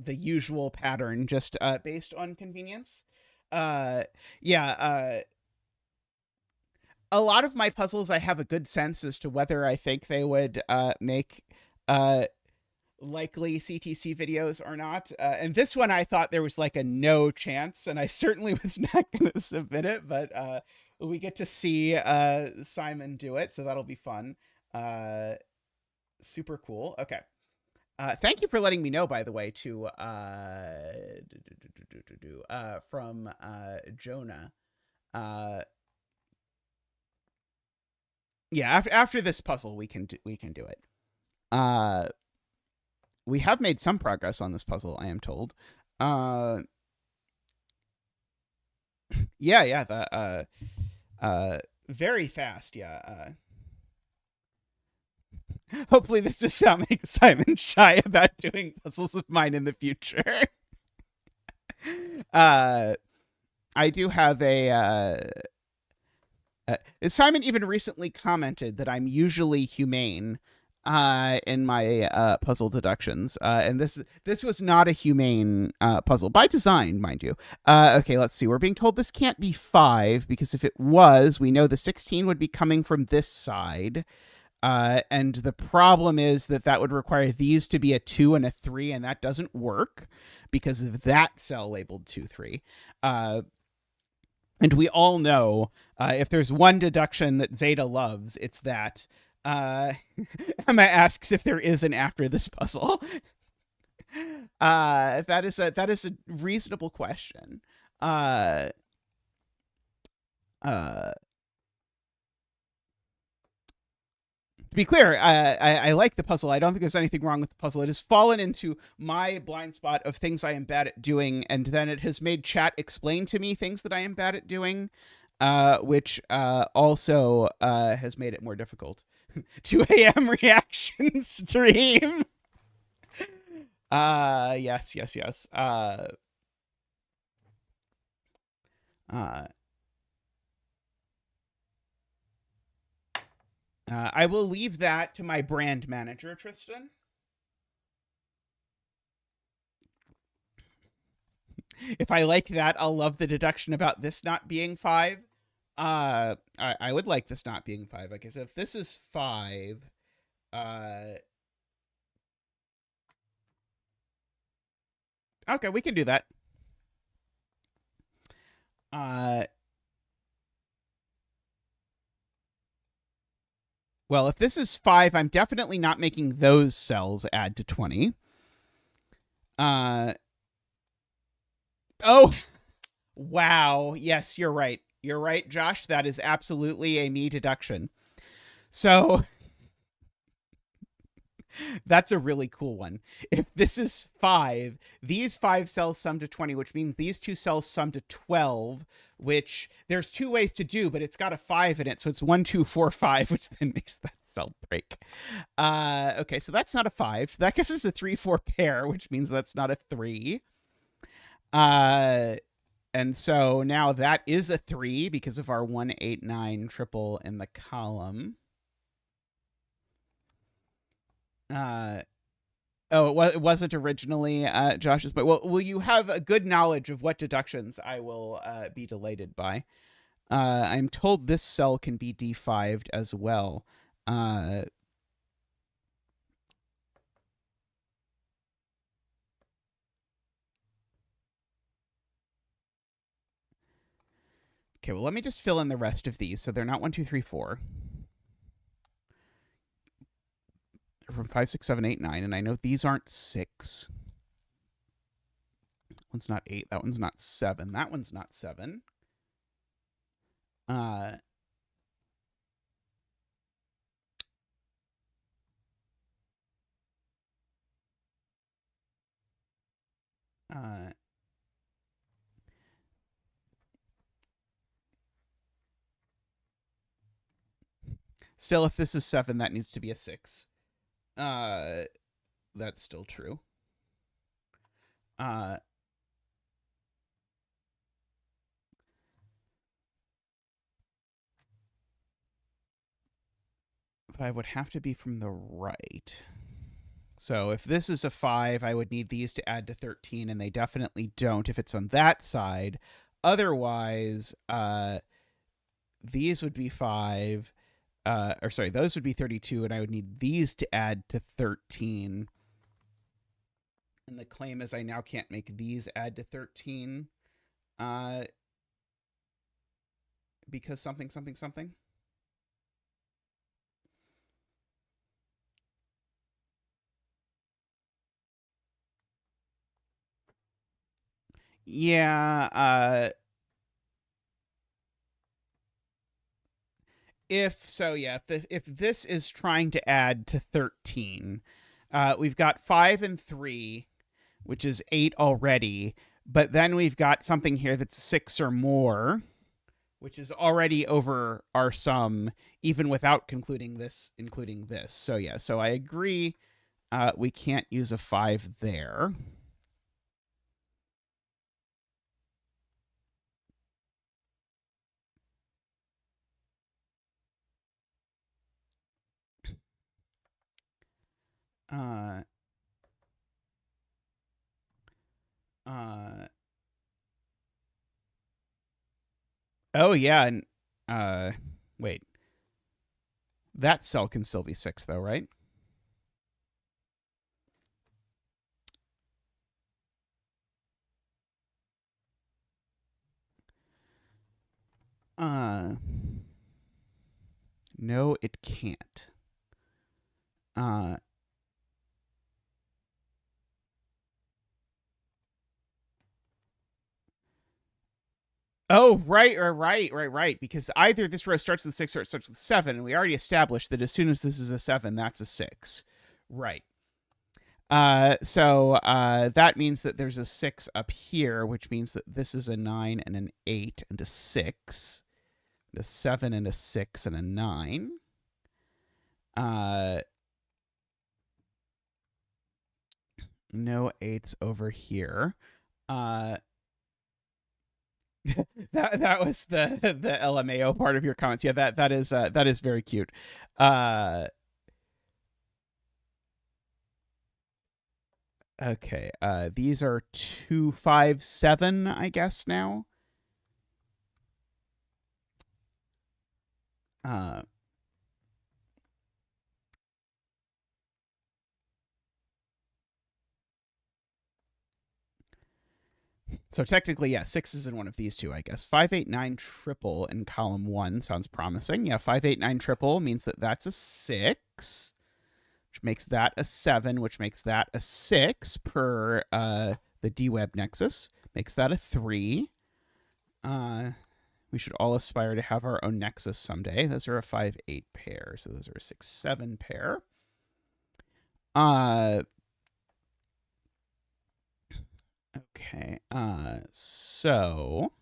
usual pattern, just based on convenience. Yeah. A lot of my puzzles, I have a good sense as to whether I think they would make likely CTC videos or not. And this one, I thought there was like a no chance, and I certainly was not going to submit it, but we get to see Simon do it, so that'll be fun. Super cool. Okay. Thank you for letting me know, by the way, to from Jonah. Yeah, after this puzzle, we can do it. We have made some progress on this puzzle, I am told. Yeah, the very fast. Yeah. Hopefully, this does not make Simon shy about doing puzzles of mine in the future. I do have Simon even recently commented that I'm usually humane in my puzzle deductions, and this was not a humane puzzle by design, mind you. Okay, let's see. We're being told this can't be 5 because if it was, we know the 16 would be coming from this side. And the problem is that would require these to be a 2 and a 3, and that doesn't work because of that cell labeled 2, 3. And we all know if there's one deduction that Zeta loves, it's that. Emma asks if there is an after this puzzle. That is a reasonable question. To be clear, I like the puzzle. I don't think there's anything wrong with the puzzle. It has fallen into my blind spot of things I am bad at doing, and then it has made chat explain to me things that I am bad at doing, which also has made it more difficult. 2 a.m. reaction stream. Yes. I will leave that to my brand manager, Tristan. If I like that, I'll love the deduction about this not being 5. I would like this not being 5. I guess if this is 5, okay, we can do that. Well, if this is 5, I'm definitely not making those cells add to 20. Oh, wow. Yes, you're right. You're right, Josh. That is absolutely a me deduction. So that's a really cool one. If this is 5, these 5 cells sum to 20, which means these 2 cells sum to 12, which there's 2 ways to do, but it's got a 5 in it. So it's 1, 2, 4, 5, which then makes that cell break. Okay, so that's not a 5. So that gives us a 3, 4 pair, which means that's not a 3. And so now that is a 3 because of our 1, 8, 9 triple in the column. It wasn't originally Josh's, but well, you have a good knowledge of what deductions I will be delighted by. I'm told this cell can be D5'd as well. Okay, well, let me just fill in the rest of these. So they're not 1, 2, 3, 4. They're from 5, 6, 7, 8, 9, and I know these aren't 6. That one's not 8. That one's not 7. That one's not 7. 'Still, if this is 7, that needs to be a 6. That's still true. Five would have to be from the right. So if this is a 5, I would need these to add to 13, and they definitely don't if it's on that side. Otherwise, these would be 5. Those would be 32, and I would need these to add to 13. And the claim is I now can't make these add to 13 because something, something, something. Yeah, if so, yeah, if this is trying to add to 13, we've got 5 and 3, which is 8 already, but then we've got something here that's 6 or more, which is already over our sum, even without including this. So yeah, so I agree. We can't use a 5 there. Uh, uh, oh yeah, and wait, that cell can still be 6 though, right? Uh, no, it can't. Uh, oh, right. Because either this row starts with 6 or it starts with 7, and we already established that as soon as this is a 7, that's a 6. Right. So that means that there's a 6 up here, which means that this is a 9 and an 8 and a 6, a 7 and a 6 and a 9. No 8s over here. That was the LMAO part of your comments. Yeah, that is very cute. Okay. These are 2, 5, 7, I guess now. Uh, so technically, yeah, 6 is in one of these two, I guess. 5, 8, 9 triple in column 1 sounds promising. Yeah, 5, 8, 9 triple means that that's a 6, which makes that a 7, which makes that a 6 per the DWeb nexus. Makes that a 3. We should all aspire to have our own nexus someday. Those are a 5, 8 pair. So those are a 6, 7 pair. Okay. So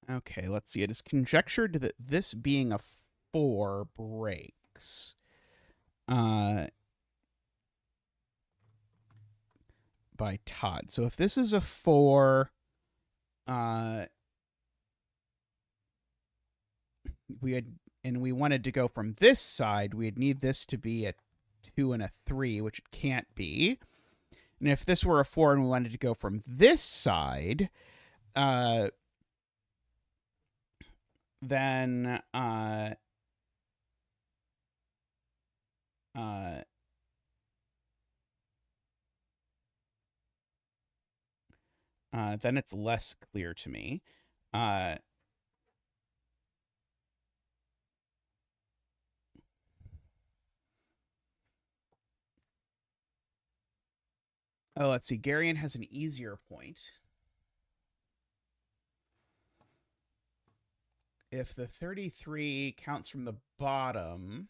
okay, let's see. It is conjectured that this being a 4 breaks. By Todd. So if this is a 4, we wanted to go from this side, we'd need this to be a 2 and a 3, which it can't be. And if this were a 4 and we wanted to go from this side, then then it's less clear to me. Let's see. Garion has an easier point. If the 33 counts from the bottom,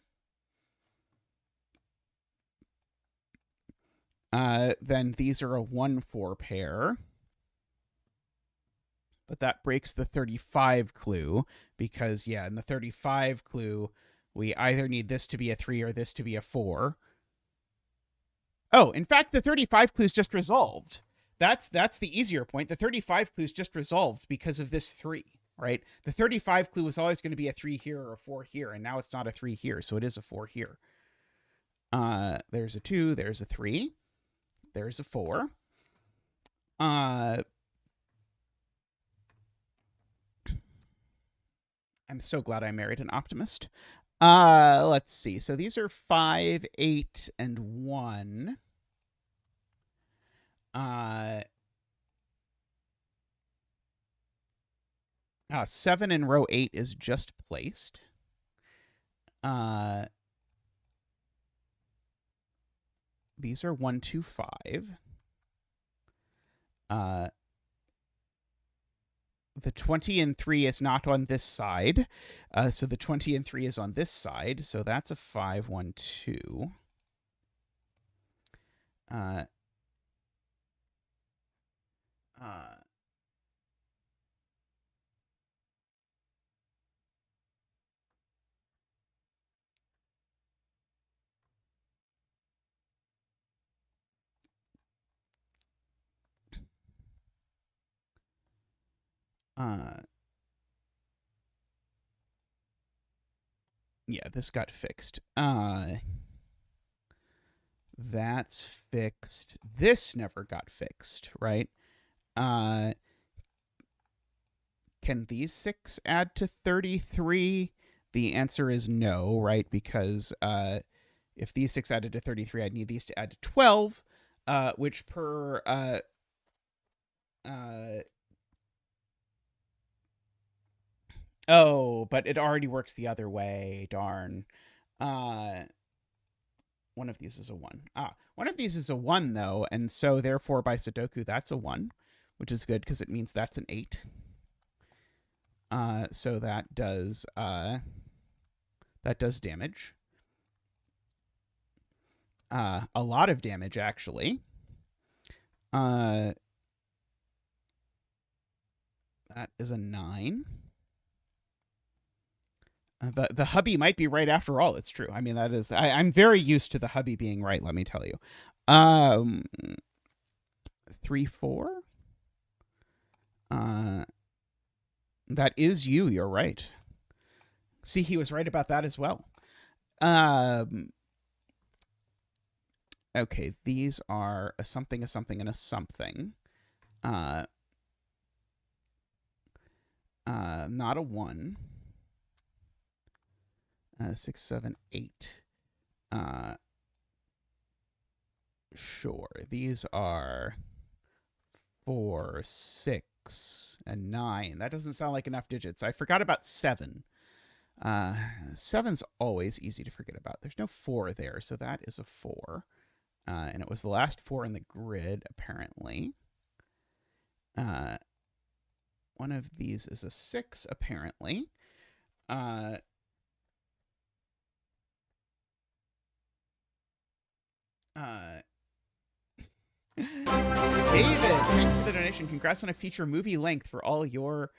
then these are a 1-4 pair. But that breaks the 35 clue because, yeah, in the 35 clue, we either need this to be a 3 or this to be a 4. Oh, in fact, the 35 clue is just resolved. That's the easier point. The 35 clue is just resolved because of this 3, right? The 35 clue was always going to be a 3 here or a 4 here, and now it's not a 3 here, so it is a 4 here. There's a 2, there's a 3, there's a 4. I'm so glad I married an optimist. Let's see. So these are 5, 8, and 1. 7 in row 8 is just placed. these are 1, 2, 5. The 20 and 3 is not on this side. So the 20 and 3 is on this side. So that's a 5, 1, 2. Yeah, this got fixed. That's fixed. This never got fixed, right? Can these 6 add to 33? The answer is no, right? Because if these 6 added to 33, I'd need these to add to 12, which per oh, but it already works the other way. Darn. One of these is a 1. One of these is a 1, though, and so therefore by Sudoku, that's a 1, which is good because it means that's an 8. So that does damage. A lot of damage, actually. That is a 9. The hubby might be right after all. It's true. I mean, that is. I'm very used to the hubby being right. Let me tell you. 3, 4. That is you. You're right. See, he was right about that as well. Okay, these are a something, and a something. Not a 1. 6, 7, 8. Sure. These are 4, 6, and 9. That doesn't sound like enough digits. I forgot about 7. 7's always easy to forget about. There's no 4 there, so that is a 4. And it was the last 4 in the grid, apparently. One of these is a 6, apparently. David, thank you for the donation. Congrats on a feature movie length for all you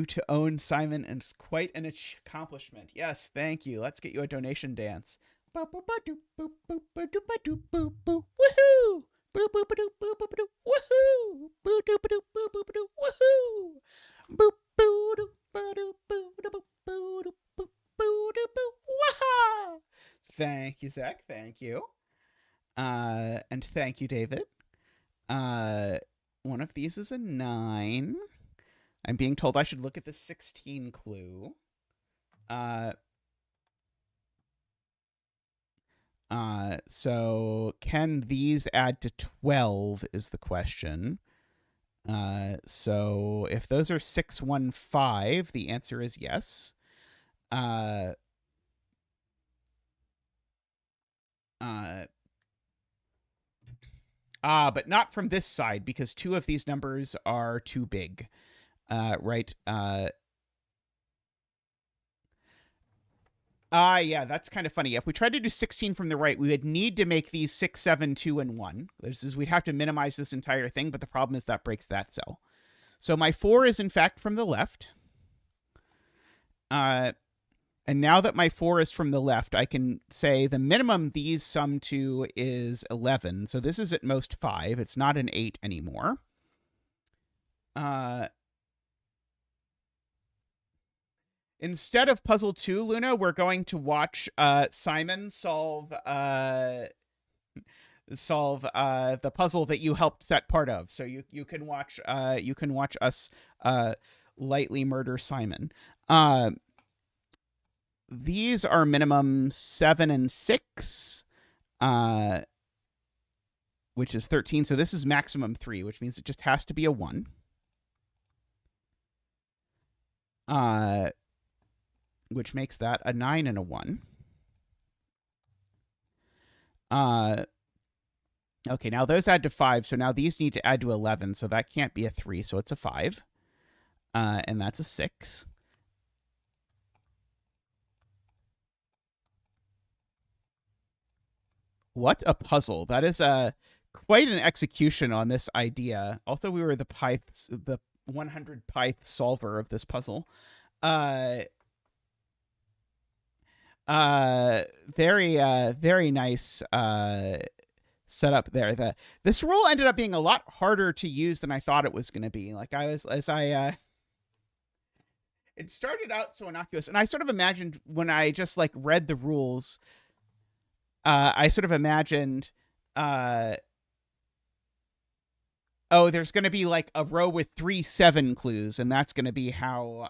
to own, Simon, and it's quite an accomplishment. Yes, thank you. Let's get you a donation dance. Woohoo! Thank you, Zach. Thank you. And thank you, David. One of these is a 9. I'm being told I should look at the 16 clue. So can these add to 12 is the question. So if those are 6, 1, 5, the answer is yes. But not from this side because 2 of these numbers are too big. Right. Yeah, that's kind of funny. If we tried to do 16 from the right, we would need to make these 6, 7, 2, and 1. We'd have to minimize this entire thing, but the problem is that breaks that cell. So my 4 is, in fact, from the left. And now that my 4 is from the left, I can say the minimum these sum to is 11. So this is at most 5. It's not an 8 anymore. Instead of puzzle 2, Luna, we're going to watch Simon solve the puzzle that you helped set part of. So you can watch us lightly murder Simon. These are minimum 7 and 6, which is 13. So this is maximum 3, which means it just has to be a 1. Which makes that a 9 and a 1. Uh, okay, now those add to 5, so now these need to add to 11, so that can't be a 3, so it's a 5. And that's a 6. What a puzzle. That is quite an execution on this idea. Also, we were the 100 Pyth solver of this puzzle. Uh, very nice setup there. This rule ended up being a lot harder to use than I thought it was going to be. Like it started out so innocuous, and I sort of imagined when I just like read the rules, I sort of imagined, oh, there's going to be like a row with 3 7 clues, and that's going to be how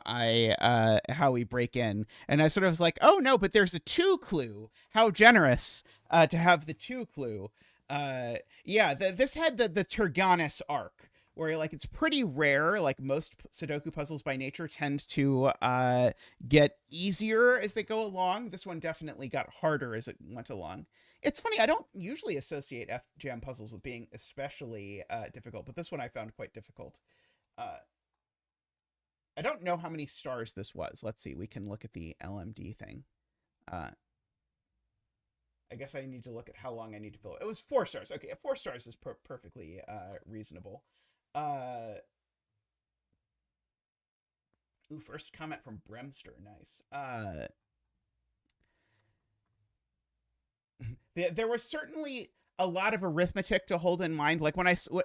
how we break in. And I sort of was like, oh no, but there's a 2 clue. How generous to have the 2 clue. Yeah, this had the Turganis arc, where like it's pretty rare. Like most Sudoku puzzles by nature tend to get easier as they go along. This one definitely got harder as it went along. It's funny, I don't usually associate fjam puzzles with being especially difficult, but this one I found quite difficult. I don't know how many stars this was. Let's see. We can look at the LMD thing. I guess I need to look at how long I need to fill it. It was 4 stars. Okay, 4 stars is perfectly reasonable. Ooh, first comment from Bremster. Nice. There was certainly a lot of arithmetic to hold in mind. Like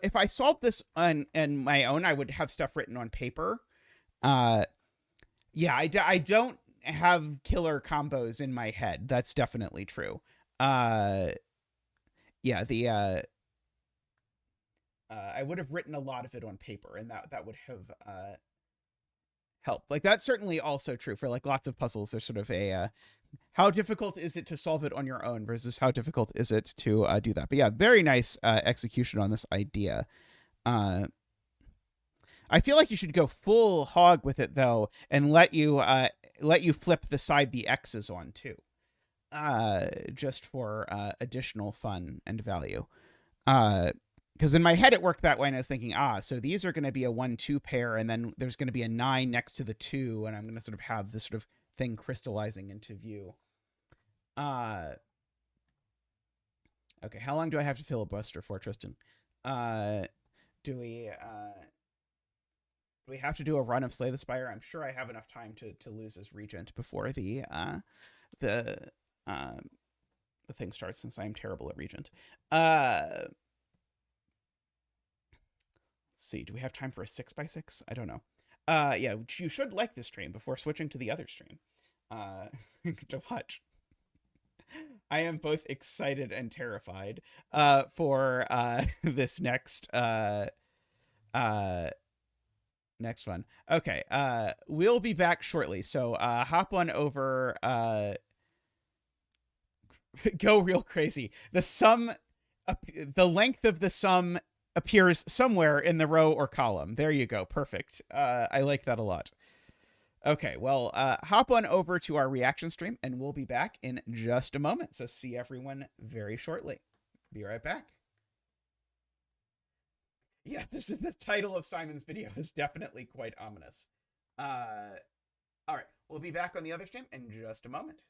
if I solved this on my own, I would have stuff written on paper. Yeah, I don't have killer combos in my head. That's definitely true. Yeah, I would have written a lot of it on paper, and that would have helped. Like that's certainly also true for like lots of puzzles. There's sort of a how difficult is it to solve it on your own versus how difficult is it to do that. But yeah, very nice execution on this idea. I feel like you should go full hog with it though, and let you flip the side the X is on too, just for additional fun and value. Because in my head it worked that way, and I was thinking, so these are going to be a 1-2 pair, and then there's going to be a 9 next to the 2, and I'm going to sort of have this sort of thing crystallizing into view. Okay, how long do I have to filibuster for, Tristan? Do we have to do a run of Slay the Spire? I'm sure I have enough time to lose as regent before the thing starts, since I'm terrible at regent. Let's see. Do we have time for a 6x6? I don't know. Yeah, you should like this stream before switching to the other stream to watch. I am both excited and terrified for this next one. Okay, we'll be back shortly. So hop on over. Go real crazy. The length of the sum appears somewhere in the row or column. There you go. Perfect. I like that a lot. Okay, well, hop on over to our reaction stream, and we'll be back in just a moment. So see everyone very shortly. Be right back. Yeah, the title of Simon's video is definitely quite ominous. All right, we'll be back on the other stream in just a moment.